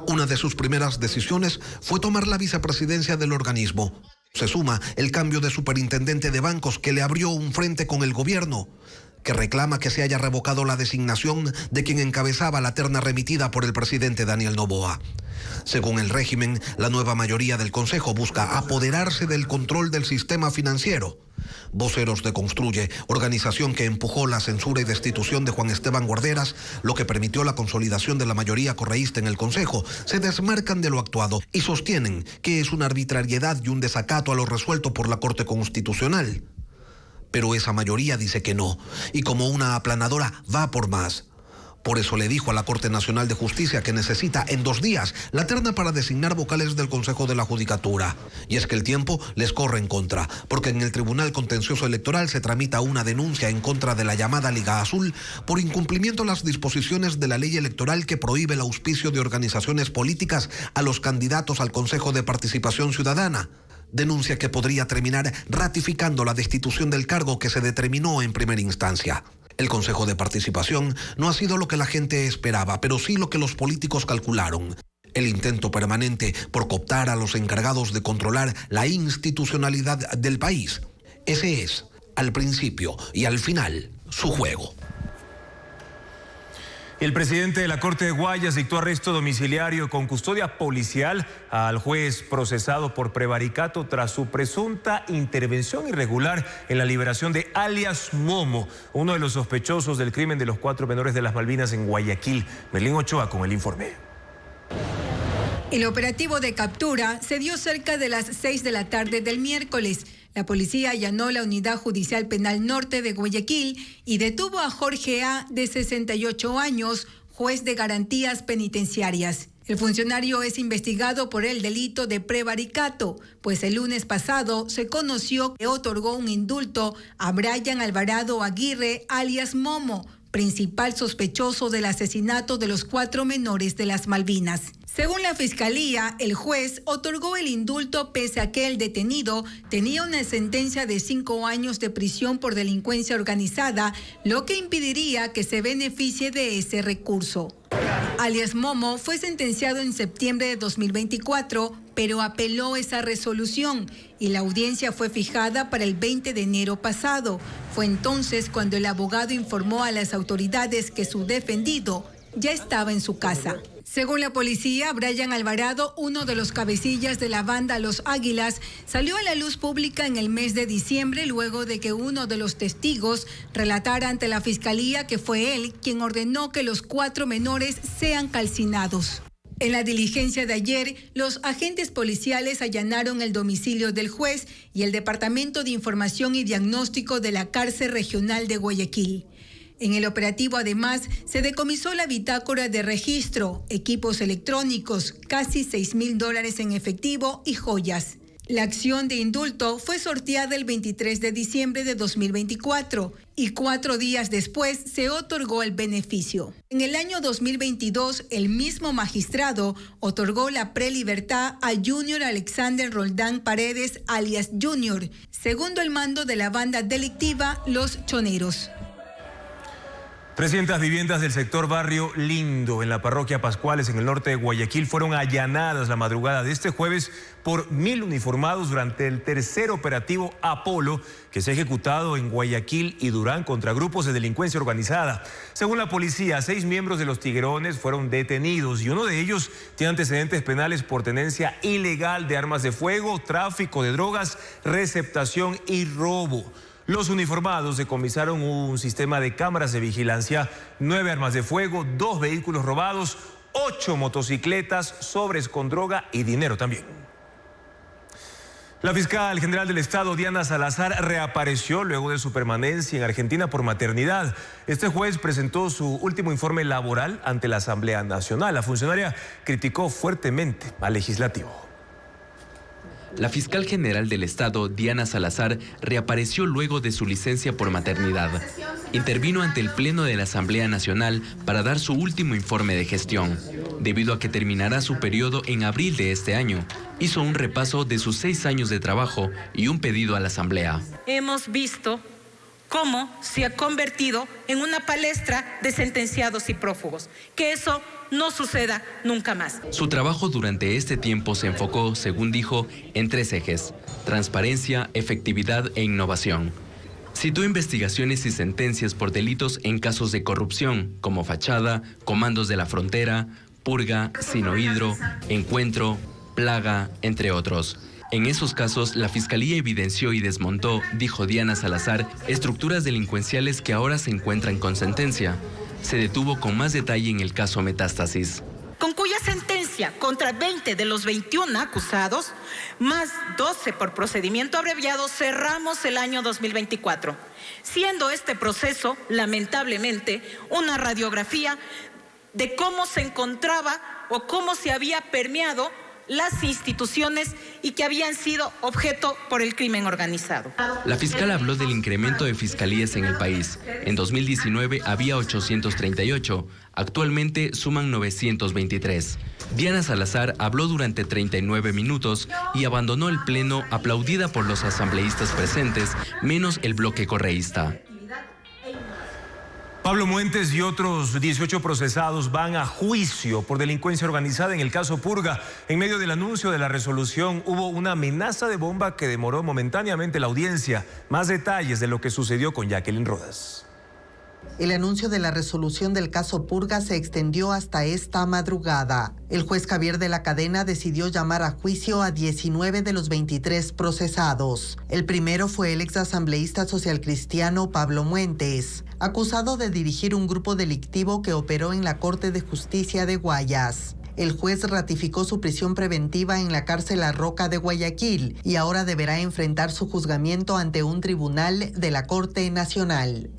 Una de sus primeras decisiones fue tomar la vicepresidencia del organismo. Se suma el cambio de superintendente de bancos que le abrió un frente con el gobierno, que reclama que se haya revocado la designación de quien encabezaba la terna remitida por el presidente Daniel Noboa. Según el régimen, la nueva mayoría del Consejo busca apoderarse del control del sistema financiero. Voceros de Construye, organización que empujó la censura y destitución de Juan Esteban Guarderas, lo que permitió la consolidación de la mayoría correísta en el Consejo, se desmarcan de lo actuado y sostienen que es una arbitrariedad y un desacato a lo resuelto por la Corte Constitucional. Pero esa mayoría dice que no, y como una aplanadora va por más. Por eso le dijo a la Corte Nacional de Justicia que necesita en 2 días la terna para designar vocales del Consejo de la Judicatura. Y es que el tiempo les corre en contra, porque en el Tribunal Contencioso Electoral se tramita una denuncia en contra de la llamada Liga Azul por incumplimiento a las disposiciones de la ley electoral que prohíbe el auspicio de organizaciones políticas a los candidatos al Consejo de Participación Ciudadana. Denuncia que podría terminar ratificando la destitución del cargo que se determinó en primera instancia. El Consejo de Participación no ha sido lo que la gente esperaba, pero sí lo que los políticos calcularon. El intento permanente por cooptar a los encargados de controlar la institucionalidad del país. Ese es, al principio y al final, su juego. El presidente de la Corte de Guayas dictó arresto domiciliario con custodia policial al juez procesado por prevaricato tras su presunta intervención irregular en la liberación de alias Momo, uno de los sospechosos del crimen de los 4 menores de las Malvinas en Guayaquil. Merlín Ochoa con el informe. El operativo de captura se dio cerca de las 6 de la tarde del miércoles. La policía allanó la Unidad Judicial Penal Norte de Guayaquil y detuvo a Jorge A., de 68 años, juez de garantías penitenciarias. El funcionario es investigado por el delito de prevaricato, pues el lunes pasado se conoció que otorgó un indulto a Brian Alvarado Aguirre, alias Momo, principal sospechoso del asesinato de los 4 menores de las Malvinas. Según la Fiscalía, el juez otorgó el indulto pese a que el detenido tenía una sentencia de 5 años de prisión por delincuencia organizada, lo que impediría que se beneficie de ese recurso. Alias Momo fue sentenciado en septiembre de 2024, pero apeló esa resolución y la audiencia fue fijada para el 20 de enero pasado. Fue entonces cuando el abogado informó a las autoridades que su defendido ya estaba en su casa. Según la policía, Brian Alvarado, uno de los cabecillas de la banda Los Águilas, salió a la luz pública en el mes de diciembre luego de que uno de los testigos relatara ante la fiscalía que fue él quien ordenó que los 4 menores sean calcinados. En la diligencia de ayer, los agentes policiales allanaron el domicilio del juez y el Departamento de Información y Diagnóstico de la Cárcel Regional de Guayaquil. En el operativo, además, se decomisó la bitácora de registro, equipos electrónicos, casi $6,000 en efectivo y joyas. La acción de indulto fue sorteada el 23 de diciembre de 2024 y 4 días después se otorgó el beneficio. En el año 2022, el mismo magistrado otorgó la prelibertad a Junior Alexander Roldán Paredes, alias Junior, segundo al mando de la banda delictiva Los Choneros. 300 viviendas del sector Barrio Lindo en la parroquia Pascuales en el norte de Guayaquil fueron allanadas la madrugada de este jueves por 1.000 uniformados durante el tercer operativo Apolo que se ha ejecutado en Guayaquil y Durán contra grupos de delincuencia organizada. Según la policía, 6 miembros de los Tiguerones fueron detenidos y uno de ellos tiene antecedentes penales por tenencia ilegal de armas de fuego, tráfico de drogas, receptación y robo. Los uniformados decomisaron un sistema de cámaras de vigilancia, 9 armas de fuego, 2 vehículos robados, 8 motocicletas, sobres con droga y dinero también. La fiscal general del Estado, Diana Salazar, reapareció luego de su permanencia en Argentina por maternidad. Este jueves presentó su último informe laboral ante la Asamblea Nacional. La funcionaria criticó fuertemente al legislativo. La fiscal general del Estado, Diana Salazar, reapareció luego de su licencia por maternidad. Intervino ante el Pleno de la Asamblea Nacional para dar su último informe de gestión. Debido a que terminará su periodo en abril de este año, hizo un repaso de sus 6 años de trabajo y un pedido a la Asamblea. Hemos visto cómo se ha convertido en una palestra de sentenciados y prófugos. Que eso no suceda nunca más. Su trabajo durante este tiempo se enfocó, según dijo, en 3 ejes: transparencia, efectividad e innovación. Citó investigaciones y sentencias por delitos en casos de corrupción, como Fachada, Comandos de la Frontera, Purga, Sinohidro, Encuentro, Plaga, entre otros. En esos casos, la Fiscalía evidenció y desmontó, dijo Diana Salazar, estructuras delincuenciales que ahora se encuentran con sentencia. Se detuvo con más detalle en el caso Metástasis, con cuya sentencia contra 20 de los 21 acusados, más 12 por procedimiento abreviado, cerramos el año 2024, siendo este proceso, lamentablemente, una radiografía de cómo se encontraba o cómo se había permeado las instituciones y que habían sido objeto por el crimen organizado. La fiscal habló del incremento de fiscalías en el país. En 2019 había 838, actualmente suman 923. Diana Salazar habló durante 39 minutos y abandonó el pleno aplaudida por los asambleístas presentes, menos el bloque correísta. Pablo Muentes y otros 18 procesados van a juicio por delincuencia organizada en el caso Purga. En medio del anuncio de la resolución hubo una amenaza de bomba que demoró momentáneamente la audiencia. Más detalles de lo que sucedió con Jacqueline Rodas. El anuncio de la resolución del caso Purga se extendió hasta esta madrugada. El juez Javier de la Cadena decidió llamar a juicio a 19 de los 23 procesados. El primero fue el exasambleísta socialcristiano Pablo Muentes, acusado de dirigir un grupo delictivo que operó en la Corte de Justicia de Guayas. El juez ratificó su prisión preventiva en la cárcel La Roca de Guayaquil y ahora deberá enfrentar su juzgamiento ante un tribunal de la Corte Nacional.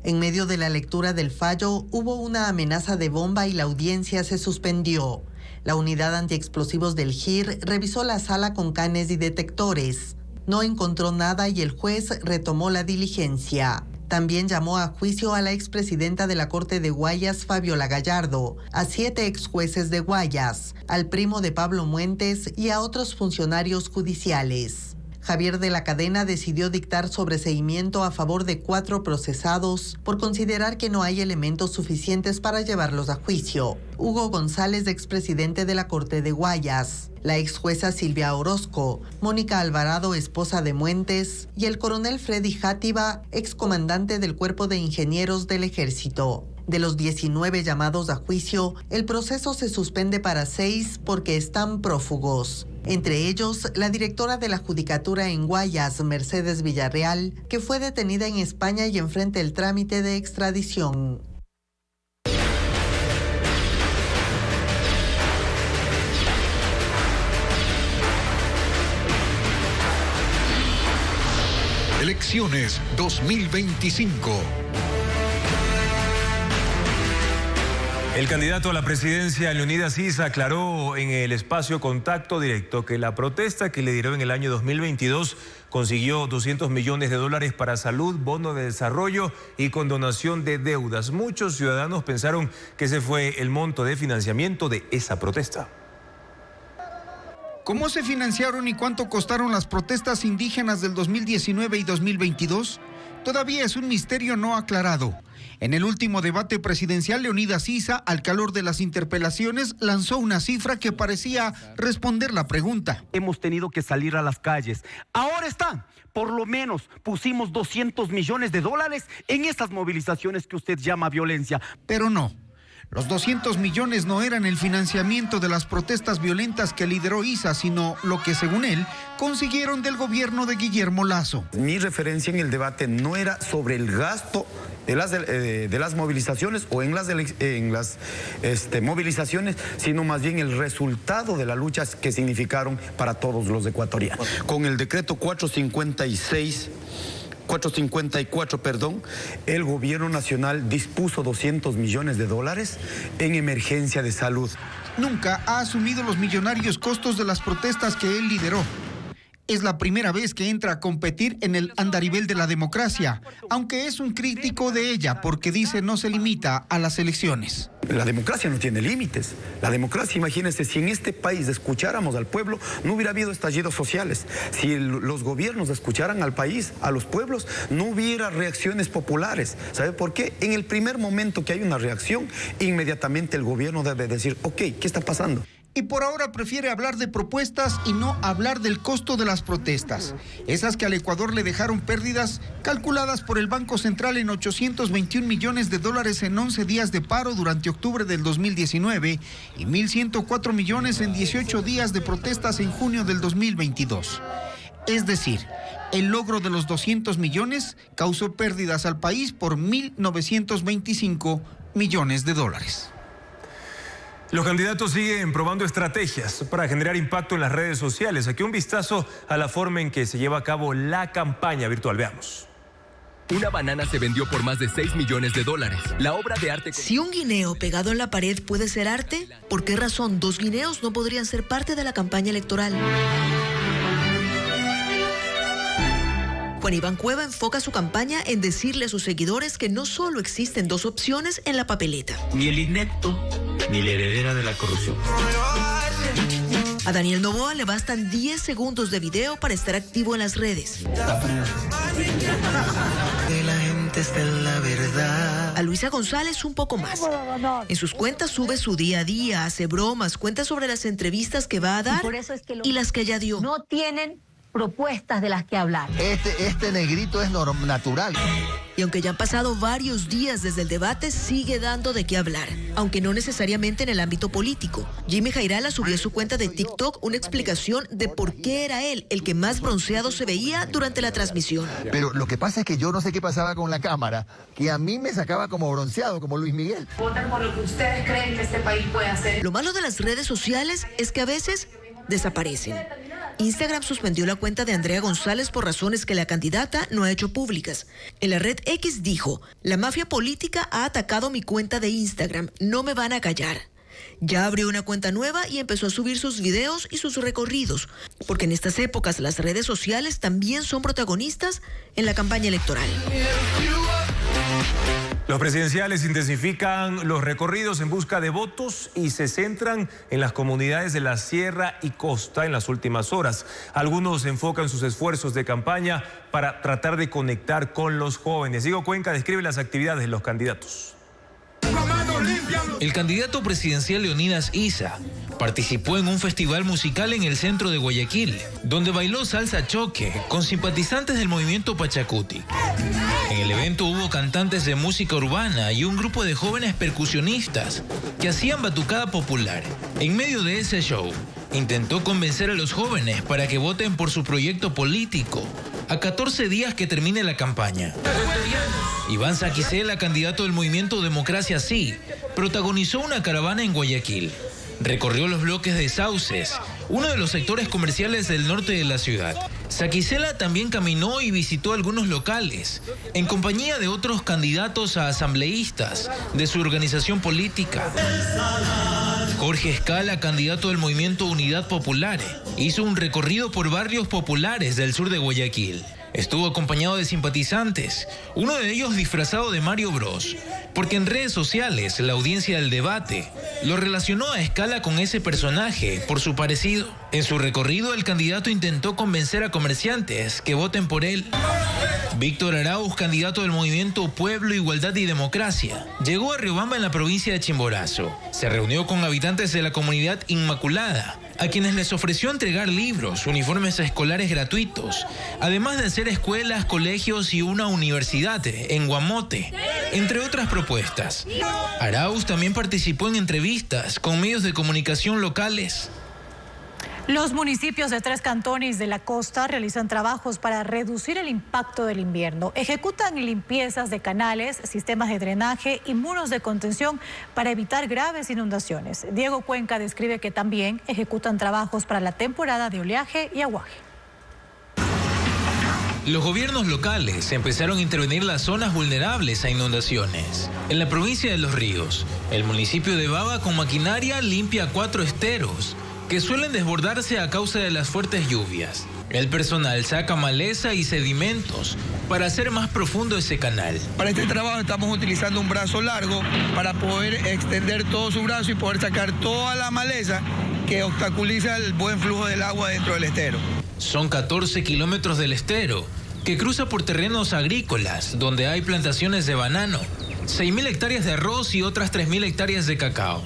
En medio de la lectura del fallo, hubo una amenaza de bomba y la audiencia se suspendió. La unidad antiexplosivos del GIR revisó la sala con canes y detectores. No encontró nada y el juez retomó la diligencia. También llamó a juicio a la expresidenta de la Corte de Guayas, Fabiola Gallardo, a 7 exjueces de Guayas, al primo de Pablo Muentes y a otros funcionarios judiciales. Javier de la Cadena decidió dictar sobreseimiento a favor de 4 procesados por considerar que no hay elementos suficientes para llevarlos a juicio. Hugo González, expresidente de la Corte de Guayas, la exjueza Silvia Orozco, Mónica Alvarado, esposa de Muentes, y el coronel Freddy Játiva, excomandante del Cuerpo de Ingenieros del Ejército. De los 19 llamados a juicio, el proceso se suspende para 6 porque están prófugos. Entre ellos, la directora de la Judicatura en Guayas, Mercedes Villarreal, que fue detenida en España y enfrenta el trámite de extradición. Elecciones 2025. El candidato a la presidencia, Leonidas Issa, aclaró en el espacio Contacto Directo que la protesta que lideró en el año 2022 consiguió $200 millones para salud, bono de desarrollo y condonación de deudas. Muchos ciudadanos pensaron que ese fue el monto de financiamiento de esa protesta. ¿Cómo se financiaron y cuánto costaron las protestas indígenas del 2019 y 2022? Todavía es un misterio no aclarado. En el último debate presidencial, Leonidas Issa, al calor de las interpelaciones, lanzó una cifra que parecía responder la pregunta. Hemos tenido que salir a las calles. Ahora está, por lo menos pusimos $200 millones en estas movilizaciones que usted llama violencia. Pero no. Los 200 millones no eran el financiamiento de las protestas violentas que lideró Issa, sino lo que, según él, consiguieron del gobierno de Guillermo Lasso. Mi referencia en el debate no era sobre el gasto de las movilizaciones o en las movilizaciones, sino más bien el resultado de las luchas que significaron para todos los ecuatorianos. Con el decreto 454, el gobierno nacional dispuso $200 millones en emergencia de salud. Nunca ha asumido los millonarios costos de las protestas que él lideró. Es la primera vez que entra a competir en el andarivel de la democracia, aunque es un crítico de ella porque dice no se limita a las elecciones. La democracia no tiene límites. La democracia, imagínense, si en este país escucháramos al pueblo, no hubiera habido estallidos sociales. Si los gobiernos escucharan al país, a los pueblos, no hubiera reacciones populares. ¿Sabe por qué? En el primer momento que hay una reacción, inmediatamente el gobierno debe decir, ok, ¿qué está pasando? Y por ahora prefiere hablar de propuestas y no hablar del costo de las protestas. Esas que al Ecuador le dejaron pérdidas calculadas por el Banco Central en $821 millones en 11 días de paro durante octubre del 2019 y 1.104 millones en 18 días de protestas en junio del 2022. Es decir, el logro de los 200 millones causó pérdidas al país por $1.925 millones. Los candidatos siguen probando estrategias para generar impacto en las redes sociales. Aquí un vistazo a la forma en que se lleva a cabo la campaña virtual. Veamos. Una banana se vendió por más de $6 millones. La obra de arte... Si un guineo pegado en la pared puede ser arte, ¿por qué razón 2 guineos no podrían ser parte de la campaña electoral? Juan Iván Cueva enfoca su campaña en decirle a sus seguidores que no solo existen 2 opciones en la papeleta. Ni el inepto, ni la heredera de la corrupción. A Daniel Noboa le bastan 10 segundos de video para estar activo en las redes. Que la gente esté en la verdad. A Luisa González un poco más. En sus cuentas sube su día a día, hace bromas, cuenta sobre las entrevistas que va a dar y las que ya dio. No tienen propuestas de las que hablar. Este negrito es natural. Y aunque ya han pasado varios días desde el debate, sigue dando de qué hablar, aunque no necesariamente en el ámbito político. Jimmy Jairala subió a su cuenta de TikTok una explicación de por qué era él el que más bronceado se veía durante la transmisión. Pero lo que pasa es que yo no sé qué pasaba con la cámara, que a mí me sacaba como bronceado, como Luis Miguel. Voten por lo que ustedes creen que este país puede hacer. Lo malo de las redes sociales es que a veces desaparecen. Instagram suspendió la cuenta de Andrea González por razones que la candidata no ha hecho públicas. En la red X dijo, la mafia política ha atacado mi cuenta de Instagram, no me van a callar. Ya abrió una cuenta nueva y empezó a subir sus videos y sus recorridos, porque en estas épocas las redes sociales también son protagonistas en la campaña electoral. Los presidenciales intensifican los recorridos en busca de votos y se centran en las comunidades de la Sierra y Costa en las últimas horas. Algunos enfocan sus esfuerzos de campaña para tratar de conectar con los jóvenes. Diego Cuenca describe las actividades de los candidatos. El candidato presidencial Leonidas Issa participó en un festival musical en el centro de Guayaquil, donde bailó salsa choque con simpatizantes del movimiento Pachacuti. En el evento hubo cantantes de música urbana y un grupo de jóvenes percusionistas que hacían batucada popular. En medio de ese show, intentó convencer a los jóvenes para que voten por su proyecto político a 14 días que termine la campaña. Iván Saquicela, candidato del movimiento Democracia Sí, protagonizó una caravana en Guayaquil. Recorrió los bloques de Sauces, uno de los sectores comerciales del norte de la ciudad. Saquicela también caminó y visitó algunos locales, en compañía de otros candidatos a asambleístas de su organización política. Jorge Escala, candidato del movimiento Unidad Popular, hizo un recorrido por barrios populares del sur de Guayaquil. Estuvo acompañado de simpatizantes, uno de ellos disfrazado de Mario Bros, porque en redes sociales la audiencia del debate lo relacionó a Escala con ese personaje por su parecido. En su recorrido, el candidato intentó convencer a comerciantes que voten por él. Víctor Arauz, candidato del movimiento Pueblo, Igualdad y Democracia, llegó a Riobamba en la provincia de Chimborazo. Se reunió con habitantes de la comunidad Inmaculada, a quienes les ofreció entregar libros, uniformes escolares gratuitos, además de hacer escuelas, colegios y una universidad en Guamote, entre otras propuestas. Arauz también participó en entrevistas con medios de comunicación locales. Los municipios de 3 cantones de la costa realizan trabajos para reducir el impacto del invierno. Ejecutan limpiezas de canales, sistemas de drenaje y muros de contención para evitar graves inundaciones. Diego Cuenca describe que también ejecutan trabajos para la temporada de oleaje y aguaje. Los gobiernos locales empezaron a intervenir las zonas vulnerables a inundaciones. En la provincia de Los Ríos, el municipio de Baba con maquinaria limpia 4 esteros que suelen desbordarse a causa de las fuertes lluvias. El personal saca maleza y sedimentos para hacer más profundo ese canal. Para este trabajo estamos utilizando un brazo largo para poder extender todo su brazo y poder sacar toda la maleza que obstaculiza el buen flujo del agua dentro del estero. Son 14 kilómetros del estero que cruza por terrenos agrícolas donde hay plantaciones de banano, 6.000 hectáreas de arroz y otras 3.000 hectáreas de cacao.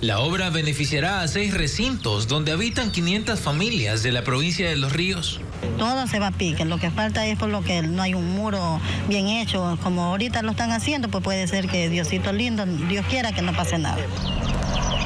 La obra beneficiará a 6 recintos donde habitan 500 familias de la provincia de Los Ríos. Todo se va a pique, lo que falta es por lo que no hay un muro bien hecho, como ahorita lo están haciendo, pues puede ser que Diosito lindo, Dios quiera que no pase nada.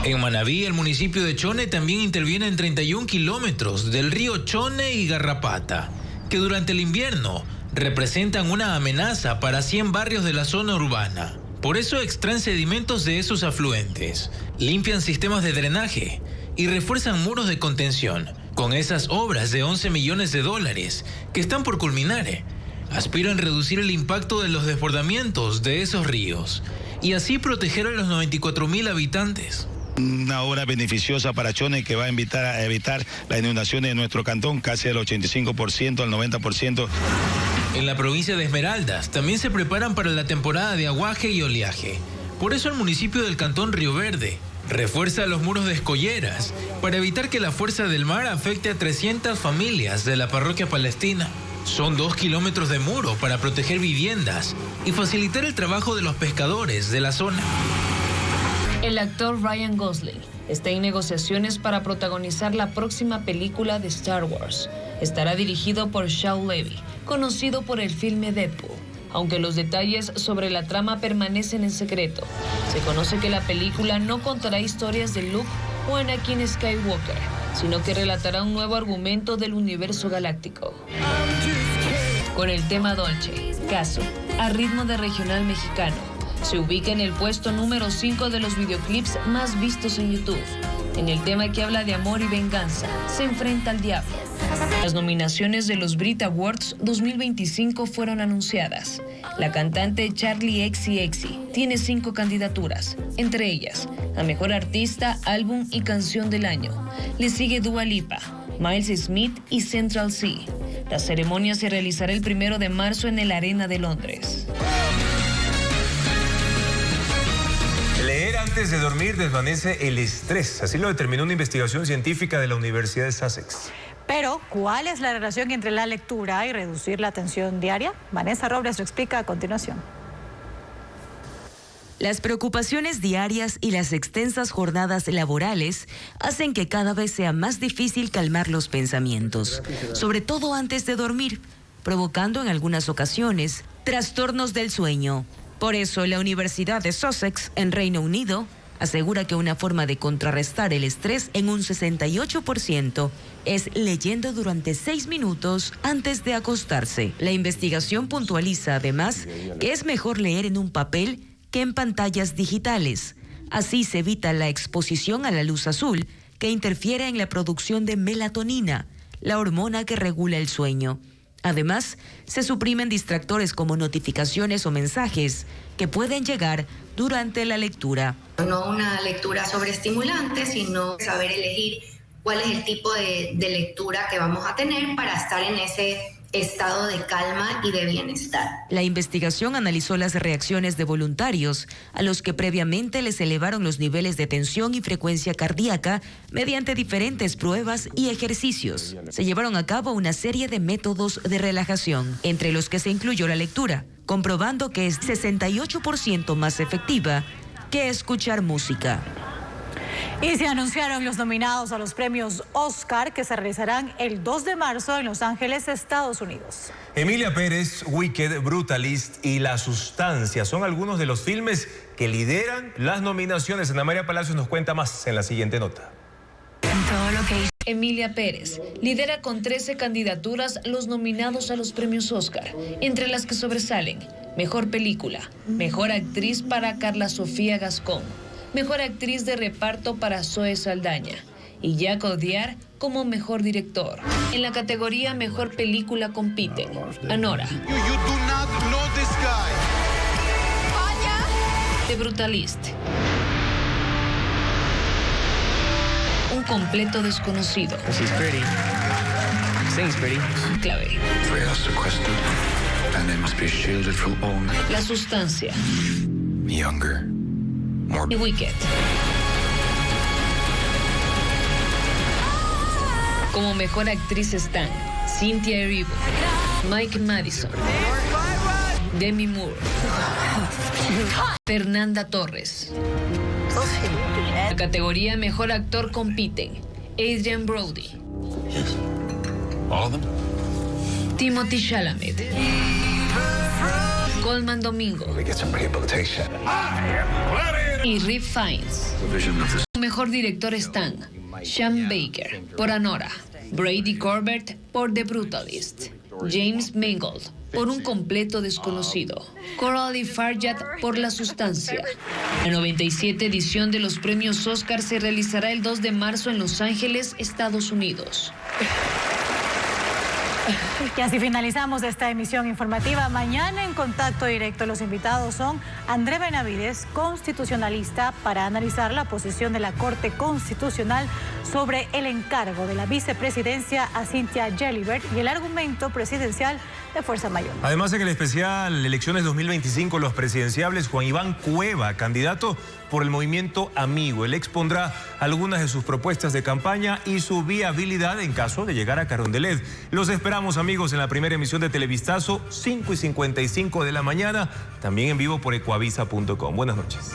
En Manabí, el municipio de Chone también interviene en 31 kilómetros del río Chone y Garrapata, que durante el invierno representan una amenaza para 100 barrios de la zona urbana. Por eso extraen sedimentos de esos afluentes, limpian sistemas de drenaje y refuerzan muros de contención. Con esas obras de 11 millones de dólares que están por culminar, aspiran a reducir el impacto de los desbordamientos de esos ríos y así proteger a los 94.000 habitantes. Una obra beneficiosa para Chone que va a evitar las inundaciones de nuestro cantón, casi del 85% al 90%. En la provincia de Esmeraldas también se preparan para la temporada de aguaje y oleaje. Por eso el municipio del cantón Río Verde refuerza los muros de escolleras para evitar que la fuerza del mar afecte a 300 familias de la parroquia palestina. Son 2 kilómetros de muro para proteger viviendas y facilitar el trabajo de los pescadores de la zona. El actor Ryan Gosling está en negociaciones para protagonizar la próxima película de Star Wars. Estará dirigido por Shawn Levy, conocido por el filme Deadpool, aunque los detalles sobre la trama permanecen en secreto. Se conoce que la película no contará historias de Luke o Anakin Skywalker, sino que relatará un nuevo argumento del universo galáctico. Con el tema Dolce, Caso, a ritmo de regional mexicano, se ubica en el puesto número 5 de los videoclips más vistos en YouTube. En el tema que habla de amor y venganza, se enfrenta al diablo. Las nominaciones de los Brit Awards 2025 fueron anunciadas. La cantante Charli XCX tiene 5 candidaturas, entre ellas a Mejor Artista, Álbum y Canción del Año. Le sigue Dua Lipa, Miles Smith y Central Cee. La ceremonia se realizará el 1 de marzo en el Arena de Londres. Leer antes de dormir desvanece el estrés. Así lo determinó una investigación científica de la Universidad de Sussex. Pero, ¿cuál es la relación entre la lectura y reducir la tensión diaria? Vanessa Robles lo explica a continuación. Las preocupaciones diarias y las extensas jornadas laborales hacen que cada vez sea más difícil calmar los pensamientos, sobre todo antes de dormir, provocando en algunas ocasiones trastornos del sueño. Por eso, la Universidad de Sussex, en Reino Unido, asegura que una forma de contrarrestar el estrés en un 68% es leyendo durante 6 minutos antes de acostarse. La investigación puntualiza además que es mejor leer en un papel que en pantallas digitales. Así se evita la exposición a la luz azul, que interfiere en la producción de melatonina, la hormona que regula el sueño. Además, se suprimen distractores como notificaciones o mensajes que pueden llegar durante la lectura. No una lectura sobreestimulante, sino saber elegir cuál es el tipo de lectura que vamos a tener para estar en ese estado de calma y de bienestar. La investigación analizó las reacciones de voluntarios a los que previamente les elevaron los niveles de tensión y frecuencia cardíaca mediante diferentes pruebas y ejercicios. Se llevaron a cabo una serie de métodos de relajación, entre los que se incluyó la lectura, comprobando que es 68% más efectiva que escuchar música. Y se anunciaron los nominados a los premios Oscar que se realizarán el 2 de marzo en Los Ángeles, Estados Unidos. Emilia Pérez, Wicked, Brutalist y La Sustancia son algunos de los filmes que lideran las nominaciones. Ana María Palacios nos cuenta más en la siguiente nota. Emilia Pérez lidera con 13 candidaturas los nominados a los premios Oscar, entre las que sobresalen Mejor Película, Mejor Actriz para Carla Sofía Gascón, Mejor Actriz de Reparto para Zoe Saldaña y Jacques Audiard como Mejor Director. En la categoría Mejor Película compiten Anora, The Brutalist, Un completo desconocido, Clave, La Sustancia y Wicked. Como mejor actriz están Cynthia Erivo, Mike Madison, Demi Moore, Fernanda Torres. En la categoría mejor actor compiten Adrien Brody, Timothée Chalamet, Colman Domingo y Ralph Fiennes. Mejor director están Sean Baker por Anora, Brady Corbett por The Brutalist, James Mangold por Un completo desconocido, Coralie Farjad por La Sustancia. La 97 edición de los premios Oscar se realizará el 2 de marzo en Los Ángeles, Estados Unidos. Y así finalizamos esta emisión informativa. Mañana en Contacto Directo los invitados son André Benavides, constitucionalista, para analizar la posición de la Corte Constitucional sobre el encargo de la vicepresidencia a Cynthia Gelibert y el argumento presidencial de fuerza mayor. Además, en el especial Elecciones 2025, los presidenciables, Juan Iván Cueva, candidato por el movimiento Amigo. Él expondrá algunas de sus propuestas de campaña y su viabilidad en caso de llegar a Carondelet. Los esperamos, amigos, en la primera emisión de Televistazo, 5:55 de la mañana, también en vivo por ecuavisa.com. Buenas noches.